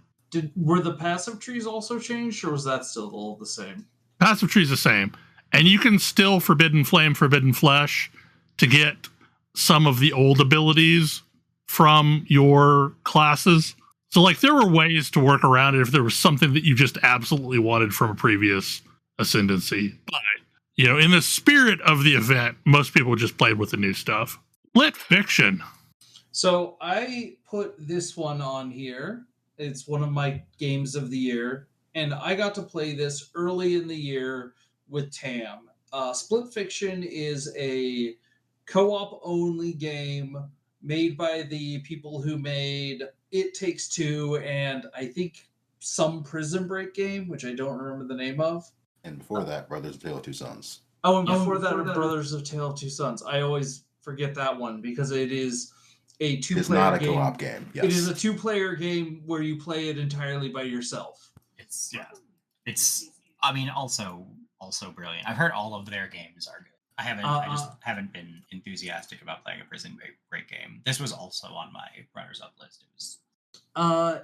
Were the passive trees also changed, or was that still all the same? Passive tree's the same. And you can still Forbidden Flame, Forbidden Flesh to get some of the old abilities from your classes. So, like, there were ways to work around it if there was something that you just absolutely wanted from a previous Ascendancy. But, you know, in the spirit of the event, most people just played with the new stuff. Lit Fiction. So I put this one on here. It's one of my games of the year, and I got to play this early in the year with Tam. Split Fiction is a co-op only game made by the people who made It Takes Two and I think some Prison Break game, which I don't remember the name of. And before that, Brothers of Tale of Two Sons. Oh, and before that, Brothers of Tale of Two Sons. I always forget that one because it is a two-player game. It's not a co-op game. Yes. It is a two-player game where you play it entirely by yourself. It's I mean, also brilliant. I've heard all of their games are good. I just haven't been enthusiastic about playing a Prison Break game. This was also on my runners-up list. It was.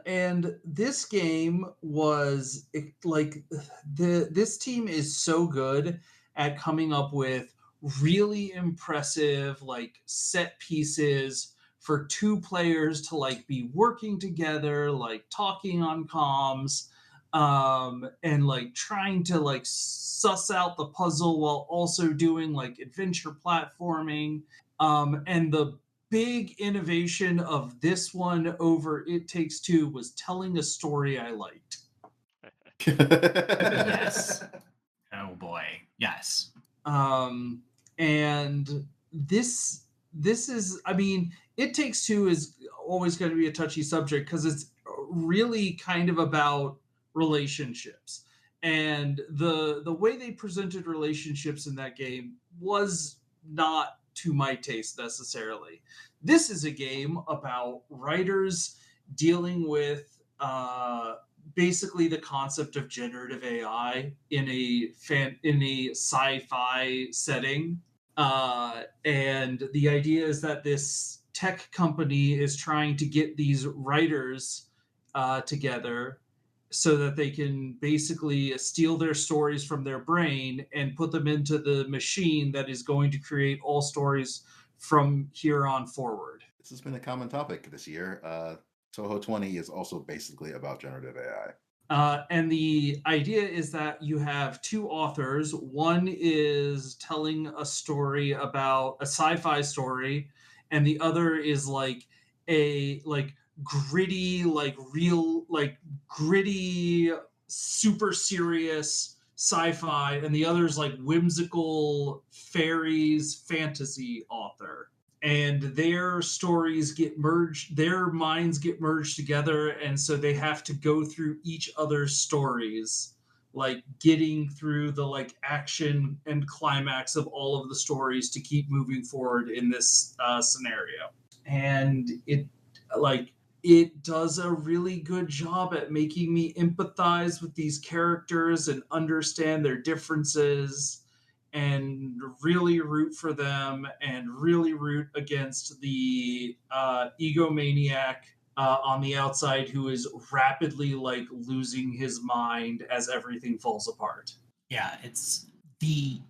And this game was like this team is so good at coming up with really impressive like set pieces for two players to like be working together, like talking on comms, and like trying to like suss out the puzzle while also doing like adventure platforming. And the big innovation of this one over It Takes Two was telling a story I liked. Yes. Oh boy. Yes. And this is, I mean, It Takes Two is always going to be a touchy subject because it's really kind of about relationships. And the way they presented relationships in that game was not to my taste necessarily. This is a game about writers dealing with basically the concept of generative AI in a sci-fi setting. And the idea is that this tech company is trying to get these writers together so that they can basically steal their stories from their brain and put them into the machine that is going to create all stories from here on forward. This has been a common topic this year. Toho 20 is also basically about generative AI. And the idea is that you have two authors. One is telling a story about a sci-fi story, and the other is like a gritty, super serious sci-fi, and the other is like whimsical fairies fantasy author. And their stories get merged, their minds get merged together, and so they have to go through each other's stories, like getting through the like action and climax of all of the stories to keep moving forward in this scenario. And it does a really good job at making me empathize with these characters and understand their differences and really root for them and really root against the egomaniac on the outside who is rapidly like losing his mind as everything falls apart. Yeah, it's the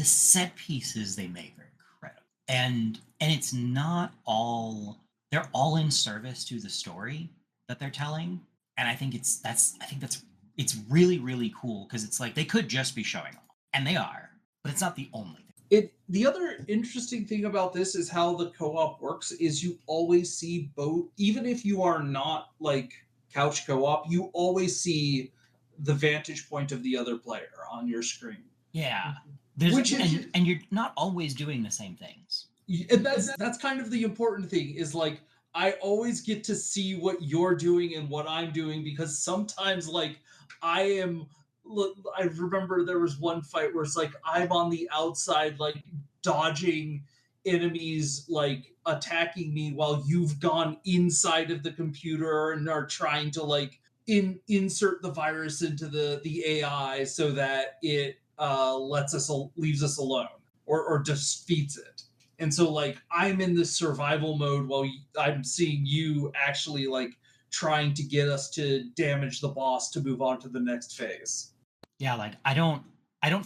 set pieces they make are incredible. And it's not all, they're all in service to the story that they're telling. And I think it's really, really cool because it's like they could just be showing off, and they are. But it's not the only thing. The other interesting thing about this is how the co-op works is you always see both, even if you are not like couch co-op, you always see the vantage point of the other player on your screen. Yeah. Which is, and you're not always doing the same things. and that's kind of the important thing is like I always get to see what you're doing and what I'm doing because sometimes like I am I remember there was one fight where it's like I'm on the outside like dodging enemies like attacking me while you've gone inside of the computer and are trying to like insert the virus into the AI so that it leaves us alone or defeats it. And so like I'm in this survival mode while I'm seeing you actually like trying to get us to damage the boss to move on to the next phase. Yeah, like I don't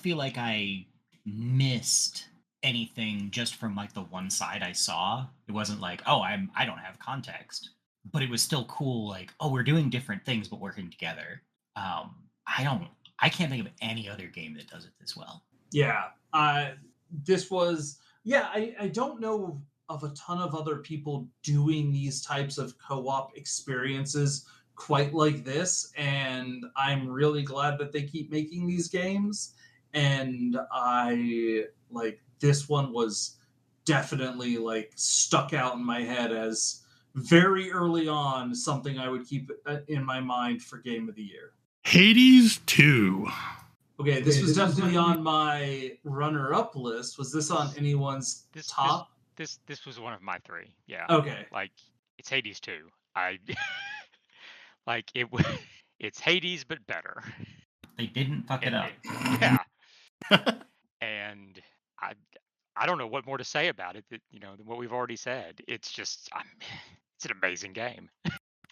feel like I missed anything just from like the one side I saw. It wasn't like, oh, I don't have context. But it was still cool, like, oh, we're doing different things but working together. I can't think of any other game that does it this well. Yeah. This was I don't know of a ton of other people doing these types of co-op experiences quite like this, and I'm really glad that they keep making these games. And I like this one was definitely like stuck out in my head as very early on something I would keep in my mind for Game of the Year. Hades 2. Okay, this was definitely on my runner-up list. Was this on anyone's top? This was one of my 3. Yeah. Okay. Like it's Hades 2. Like it's Hades but better. They didn't fuck it up. Yeah. And I don't know what more to say about it than what we've already said. It's just it's an amazing game.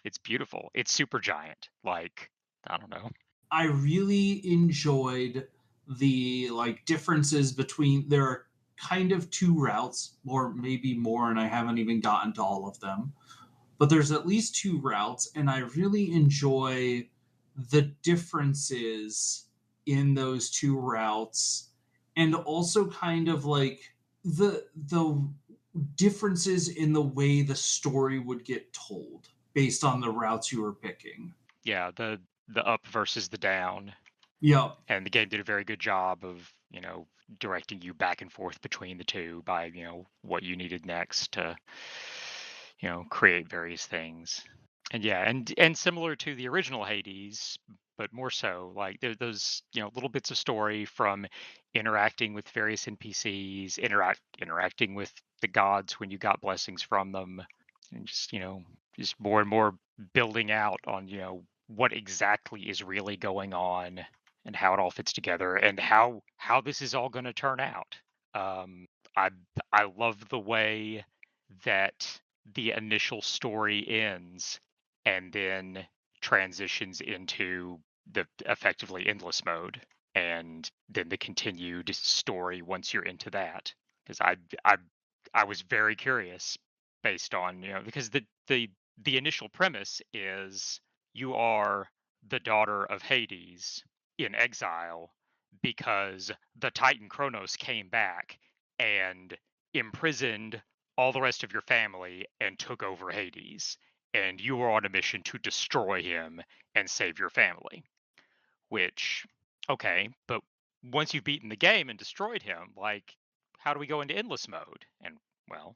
It's beautiful. It's super giant. Like I don't know. I really enjoyed the like differences between there are kind of 2 routes, or maybe more, and I haven't even gotten to all of them. But there's at least 2 routes, and I really enjoy the differences in those 2 routes, and also kind of like the differences in the way the story would get told based on the routes you were picking. Yeah, the up versus the down. Yep. And the game did a very good job of, directing you back and forth between the two by, what you needed next to, create various things. And yeah, and similar to the original Hades, but more so, like there's those, little bits of story from interacting with various NPCs, interacting with the gods when you got blessings from them, and just more and more building out on, what exactly is really going on and how it all fits together and how this is all going to turn out. I love the way that the initial story ends and then transitions into the effectively endless mode and then the continued story once you're into that, because I was very curious based on because the initial premise is you are the daughter of Hades in exile because the Titan Kronos came back and imprisoned all the rest of your family and took over Hades, and you were on a mission to destroy him and save your family. Which, okay, but once you've beaten the game and destroyed him, like, how do we go into endless mode? And, well,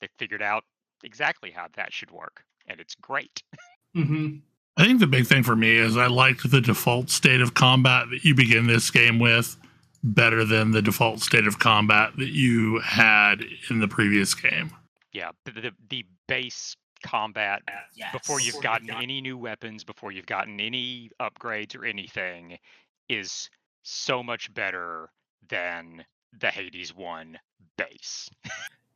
they figured out exactly how that should work, and it's great. Mm-hmm. I think the big thing for me is I liked the default state of combat that you begin this game with better than the default state of combat that you had in the previous game. Yeah, the base combat before you've gotten any new weapons, before you've gotten any upgrades or anything, is so much better than the Hades 1 base.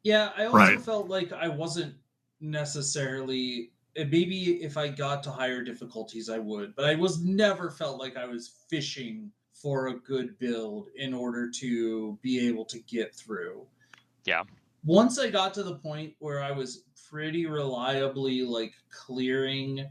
Yeah, I also felt like I wasn't necessarily. Maybe if I got to higher difficulties, I would, but I never felt like I was fishing for a good build in order to be able to get through. Yeah. Once I got to the point where I was pretty reliably like clearing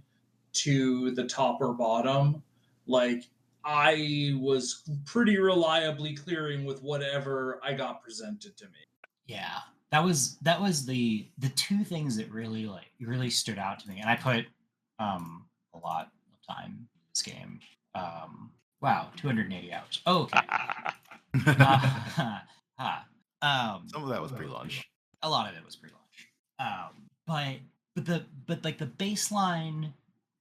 to the top or bottom, like I was pretty reliably clearing with whatever I got presented to me. Yeah. That was the 2 things that really stood out to me, and I put a lot of time in this game. Wow, 280 hours. Oh, okay. Some of that was pre-launch. A lot of it was pre-launch. But like the baseline,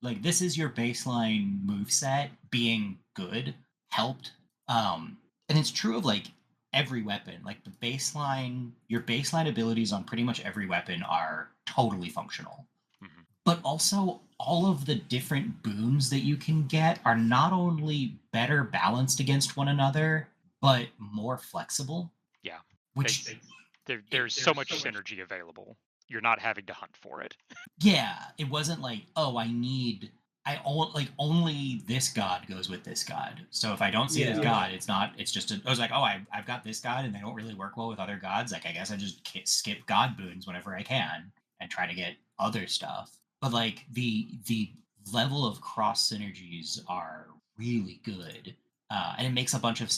like this is your baseline moveset being good helped. And it's true of like every weapon. Like the baseline, your baseline abilities on pretty much every weapon are totally functional. Mhm. But also all of the different boons that you can get are not only better balanced against one another, but more flexible. Yeah. Which There's so much synergy available. You're not having to hunt for it. yeah, it wasn't like, oh, only this god goes with this god. So if I don't see this Yeah. god, it's just I was like, oh, I've got this god and they don't really work well with other gods. Like I guess I just skip god boons whenever I can and try to get other stuff. But like the level of cross synergies are really good. And it makes a bunch of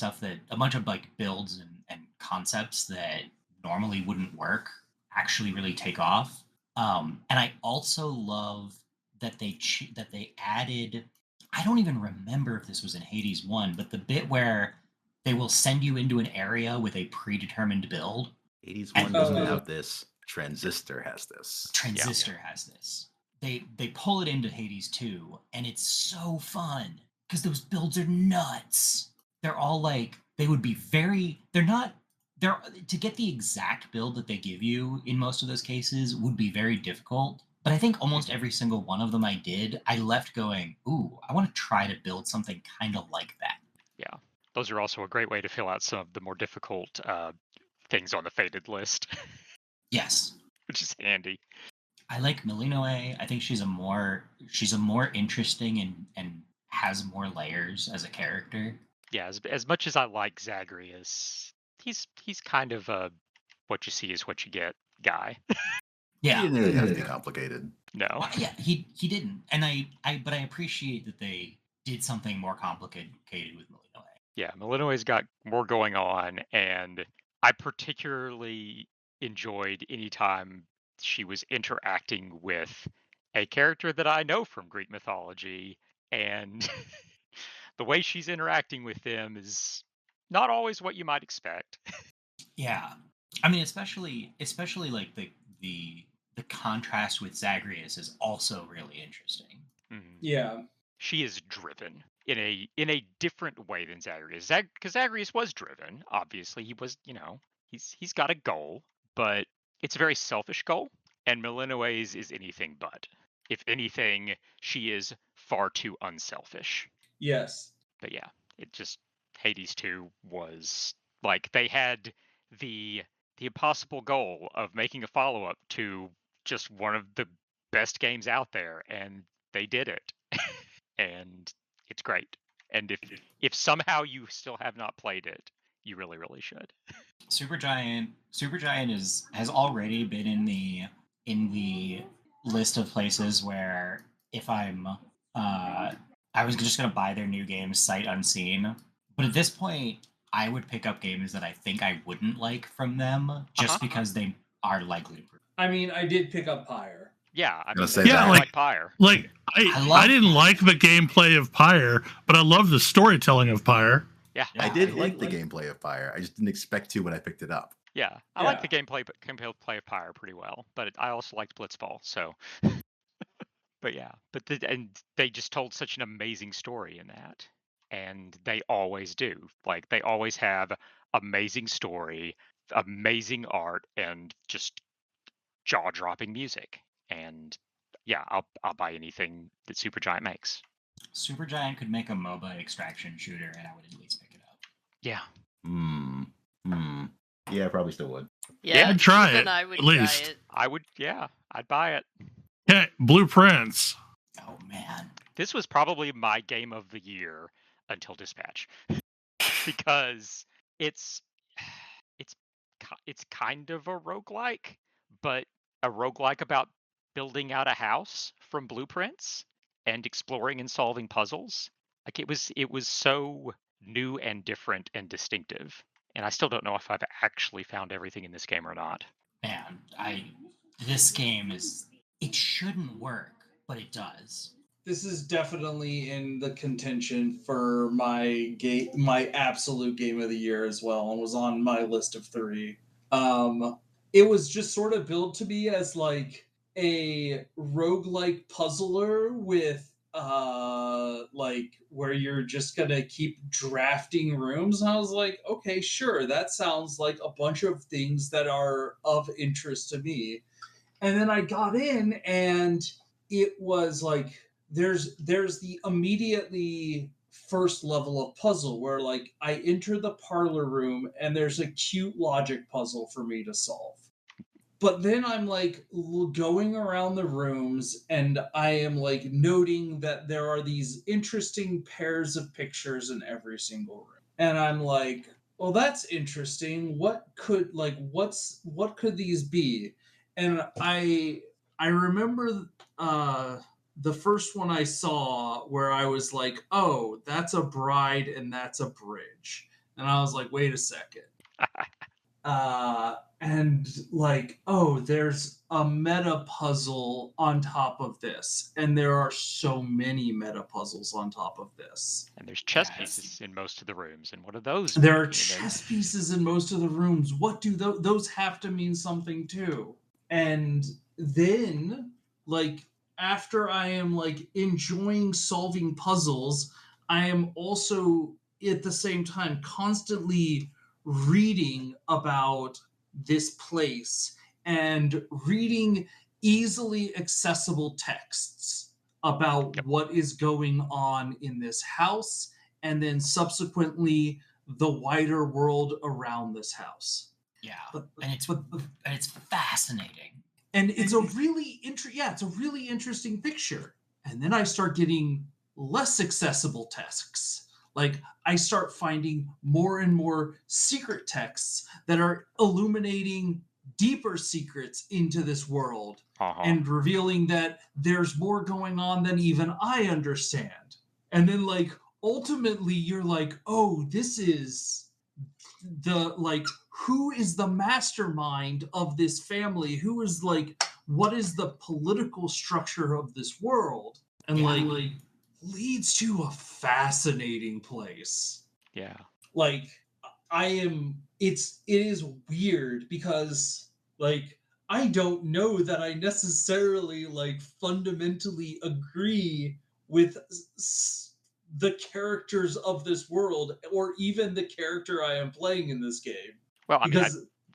like builds and concepts that normally wouldn't work actually really take off. And I also love that that they added. I don't even remember if this was in Hades 1, but the bit where they will send you into an area with a predetermined build. Hades And- 1 doesn't have this. Transistor has this. Transistor has this. They pull it into Hades 2, and it's so fun because those builds are nuts. They're all like they would be very. They're not. They're to get the exact build that they give you in most of those cases would be very difficult. But I think almost every single one of them I did, I left going, ooh, I want to try to build something kind of like that. Yeah. Those are also a great way to fill out some of the more difficult things on the fated list, Yes. which is handy. I like Milinoe. I think she's a more interesting and has more layers as a character. Yeah, as much as I like Zagreus, he's kind of a what you see is what you get guy. He Yeah. didn't really have to be complicated. No. Yeah, he didn't. And but I appreciate that they did something more complicated with Milinoe. Yeah, Malinois's got more going on, and I particularly enjoyed any time she was interacting with a character that I know from Greek mythology, and the way she's interacting with them is not always what you might expect. Yeah. I mean, especially like the contrast with Zagreus is also really interesting. Mhm. Yeah. She is driven in a different way than Zagreus. Because Zagreus was driven. Obviously, he was. He's got a goal, but it's a very selfish goal. And Milinoe's is anything but. If anything, she is far too unselfish. Yes. But yeah, it just Hades 2 was like they had the impossible goal of making a follow up to just one of the best games out there, and they did it. And it's great. And if somehow you still have not played it, you really, really should. Supergiant has already been in the list of places where if I'm I was just gonna buy their new games sight unseen. But at this point, I would pick up games that I think I wouldn't like from them just because they are likely to prove. I mean, I did pick up Pyre. Yeah, I Gonna mean, say that's that. not like Pyre. Like I didn't like the gameplay of Pyre, but I love the storytelling of Pyre. Yeah, I did like the gameplay of Fire. I just didn't expect to when I picked it up. yeah. I like the gameplay of Pyre pretty well, but I also liked Blitzball. So, but yeah, and they just told such an amazing story in that, and they always do. Like they always have amazing story, amazing art, and just jaw-dropping music. And yeah, I'll buy anything that Supergiant makes. Supergiant could make a MOBA extraction shooter, and I would at least pick it up. Yeah. Yeah, I probably still would. Yeah, I'd try even it, I would at least. try it. I would, yeah, I'd buy it. Okay, Blueprints. Oh man. This was probably my game of the year until Dispatch. Because it's kind of a roguelike, but a roguelike about building out a house from blueprints and exploring and solving puzzles. Like it was so new and different and distinctive. And I still don't know if I've actually found everything in this game or not. Man, this game it shouldn't work, but it does. This is definitely in the contention for my absolute game of the year as well, and was on my list of 3. It was just sort of billed to me as like a roguelike puzzler with like where you're just gonna keep drafting rooms. And I was like, okay, sure, that sounds like a bunch of things that are of interest to me. And then I got in, and it was like there's the immediately first level of puzzle where like I enter the parlor room and there's a cute logic puzzle for me to solve. But then I'm like going around the rooms and I am like noting that there are these interesting pairs of pictures in every single room. And I'm like, well, that's interesting. What could these be? And I remember the first one I saw where I was like, oh, that's a bride and that's a bridge. And I was like, wait a second. And like, oh, there's a meta puzzle on top of this, and there are so many meta puzzles on top of this. And there's chess pieces in most of the rooms, and what are those? There are chess pieces in most of the rooms. What do those have to mean something too? And then, like, after I am like enjoying solving puzzles, I am also at the same time constantly reading about this place and reading easily accessible texts about what is going on in this house, and then subsequently the wider world around this house. Yeah, and it's fascinating. And it's a really interesting picture. And then I start getting less accessible texts. Like, I start finding more and more secret texts that are illuminating deeper secrets into this world and revealing that there's more going on than even I understand. And then, like, ultimately you're like, oh, this is the, like, who is the mastermind of this family? Who is, like, what is the political structure of this world? And like leads to a fascinating place. Yeah. Like, it is weird because like I don't know that I necessarily like fundamentally agree with the characters of this world, or even the character I am playing in this game. Well, I mean,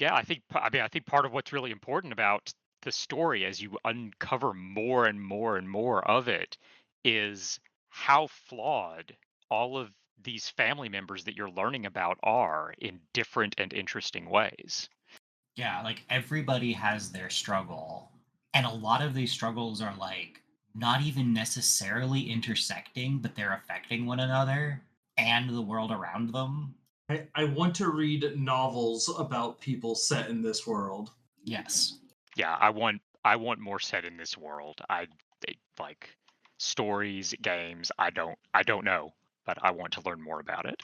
I think part of what's really important about the story as you uncover more and more and more of it is how flawed all of these family members that you're learning about are in different and interesting ways. Yeah, like everybody has their struggle, and a lot of these struggles are like not even necessarily intersecting, but they're affecting one another and the world around them. I want to read novels about people set in this world. Yes. Yeah, I want more set in this world. Like stories, games. I don't know, but I want to learn more about it.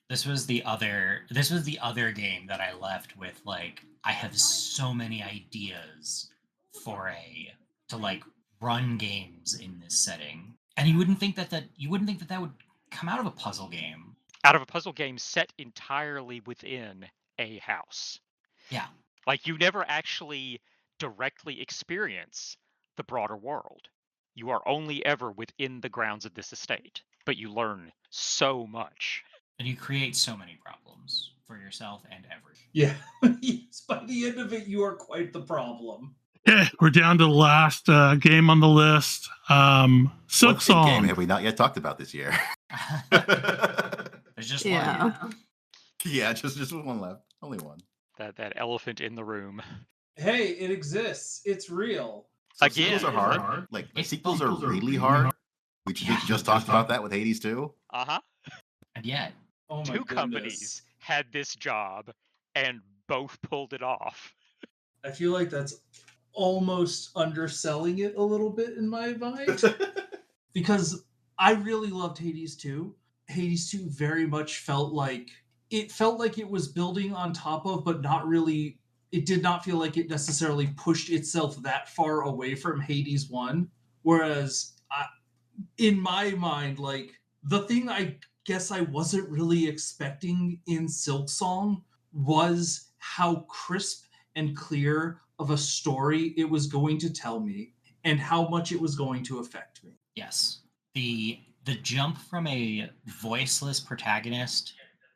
This was the other game that I left with, like, I have so many ideas to like run games in this setting. And you wouldn't think that would come out of a puzzle game. Out of a puzzle game set entirely within a house. Yeah. Like, you never actually directly experience the broader world. You are only ever within the grounds of this estate, but you learn so much. And you create so many problems for yourself and everyone. Yeah. Yes, by the end of it, you are quite the problem. Okay, we're down to the last game on the list. Silk Song. Game have we not yet talked about this year? There's just one. Yeah, just one left. Only one. That elephant in the room. Hey, it exists. It's real. So sequels are hard. Like sequels are really hard. We just talked about that with Hades 2. Uh-huh. And yet, two companies had this job and both pulled it off. I feel like that's almost underselling it a little bit in my mind. Because I really loved Hades 2. Hades 2 very much felt like it was building on top of, but not really. It did not feel like it necessarily pushed itself that far away from Hades 1. Whereas in my mind, like the thing I guess I wasn't really expecting in Silksong was how crisp and clear of a story it was going to tell me and how much it was going to affect me. Yes. The jump from a voiceless protagonist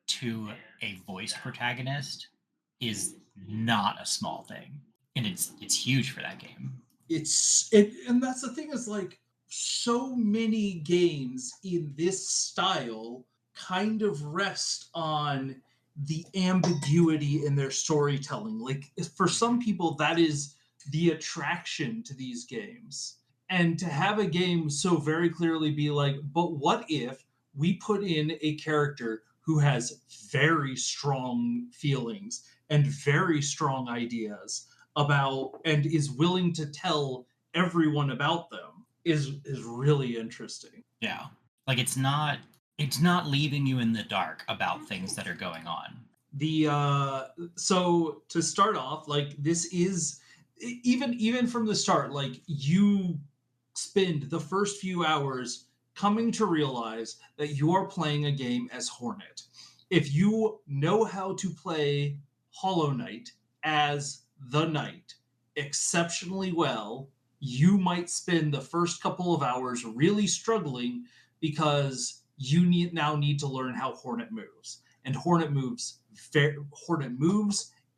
to a voiced protagonist is not a small thing. And it's huge for that game. And that's the thing, is like so many games in this style kind of rest on the ambiguity in their storytelling. Like for some people that is the attraction to these games. And to have a game so very clearly be like, but what if we put in a character who has very strong feelings and very strong ideas about and is willing to tell everyone about them is really interesting. Yeah. Like it's not leaving you in the dark about things that are going on. So to start off, like this is even from the start, like you spend the first few hours coming to realize that you are playing a game as Hornet. If you know how to play Hollow Knight as the Knight exceptionally well, you might spend the first couple of hours really struggling because you now need to learn how Hornet moves. And Hornet moves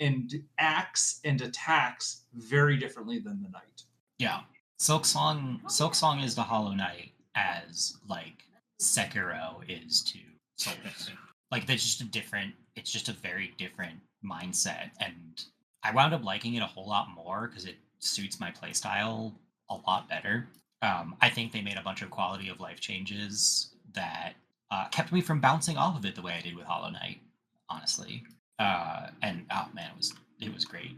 and acts and attacks very differently than the Knight. Yeah. Silksong is to Hollow Knight as like Sekiro is to Souls. Like it's just a very different mindset. And I wound up liking it a whole lot more because it suits my playstyle a lot better. I think they made a bunch of quality of life changes that kept me from bouncing off of it the way I did with Hollow Knight, honestly. And oh man, it was great.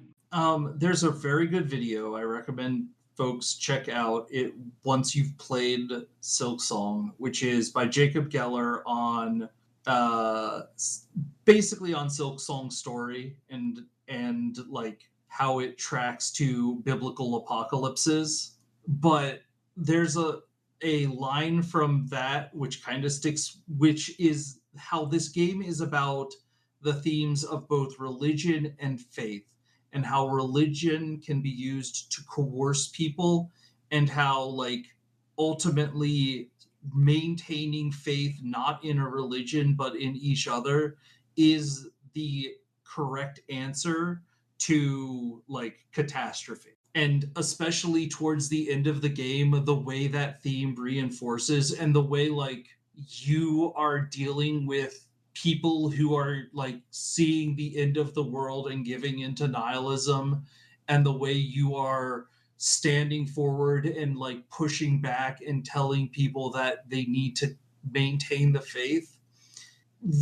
There's a very good video I recommend folks check out it once you've played Silksong, which is by Jacob Geller on basically on Silksong's story and like how it tracks to biblical apocalypses. But there's a line from that which kind of sticks, which is how this game is about the themes of both religion and faith, and how religion can be used to coerce people, and how like ultimately maintaining faith not in a religion but in each other is the correct answer to like catastrophe. And especially towards the end of the game, the way that theme reinforces, and the way like you are dealing with people who are like seeing the end of the world and giving into nihilism, and the way you are standing forward and like pushing back and telling people that they need to maintain the faith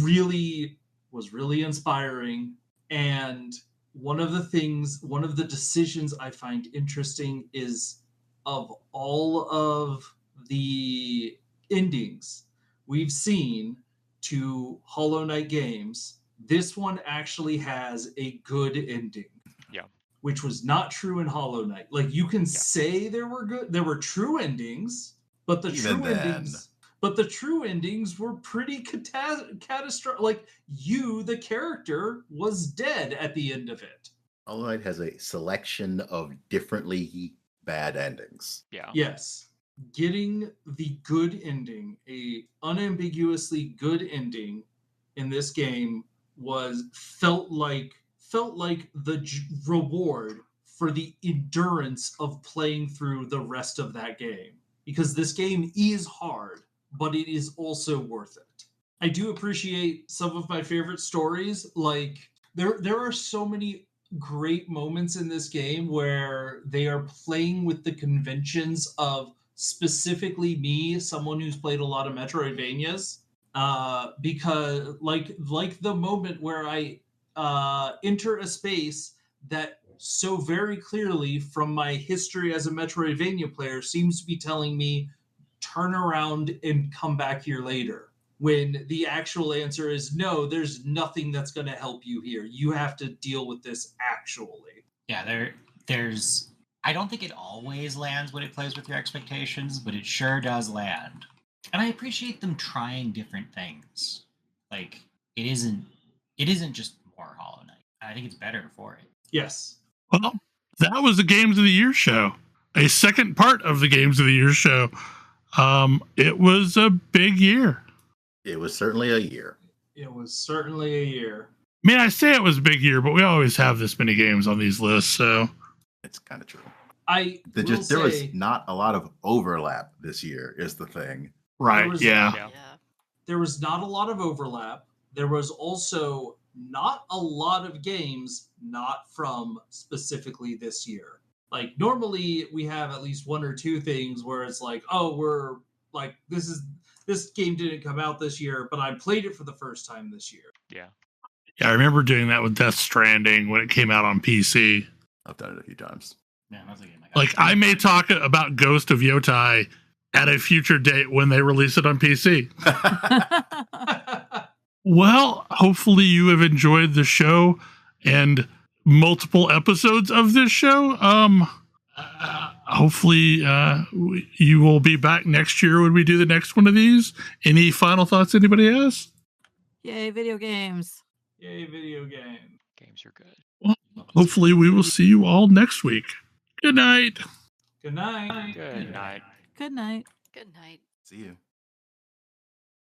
really was really inspiring. And one of the decisions I find interesting is, of all of the endings we've seen to Hollow Knight games, this one actually has a good ending. Yeah. Which was not true in Hollow Knight. Like you can say there were true endings, but the true endings were pretty catastrophic. Like you, the character, was dead at the end of it. Hollow Knight has a selection of differently bad endings. Yeah. Yes. Getting the good ending, a unambiguously good ending in this game felt like the reward for the endurance of playing through the rest of that game. Because this game is hard, but it is also worth it. I do appreciate some of my favorite stories. Like there are so many great moments in this game where they are playing with the conventions of specifically me, someone who's played a lot of Metroidvanias. Because like the moment where I enter a space that so very clearly from my history as a Metroidvania player seems to be telling me turn around and come back here later, when the actual answer is no, there's nothing that's going to help you here. You have to deal with this actually. Yeah, there's I don't think it always lands when it plays with your expectations, but it sure does land. And I appreciate them trying different things. Like it isn't just more Hollow Knight. I think it's better for it. Yes. Well, that was the Games of the Year show. A second part of the Games of the Year show. It was a big year. It was certainly a year. It was certainly a year. I mean, I say it was a big year, but we always have this many games on these lists, so It's kind of true. There Was not a lot of overlap this year, is the thing. right, was- yeah. Yeah. There was not a lot of overlap. There was also not a lot of games not from specifically this year. Like normally we have at least one or two things where it's like, oh, we're like this game didn't come out this year, but I played it for the first time this year. Yeah. Yeah, I remember doing that with Death Stranding when it came out on PC. I've done it a few times. Yeah, that's a game Like, I may talk about Ghost of Yotei at a future date when they release it on PC. Well, hopefully you have enjoyed the show and multiple episodes of this show. Hopefully you will be back next year when we do the next one of these. Any final thoughts anybody has? Yay, video games. Yay, video game. Games are good. Hopefully we will see you all next week. Good night. Good night. Good night. Good night. Good night. See you.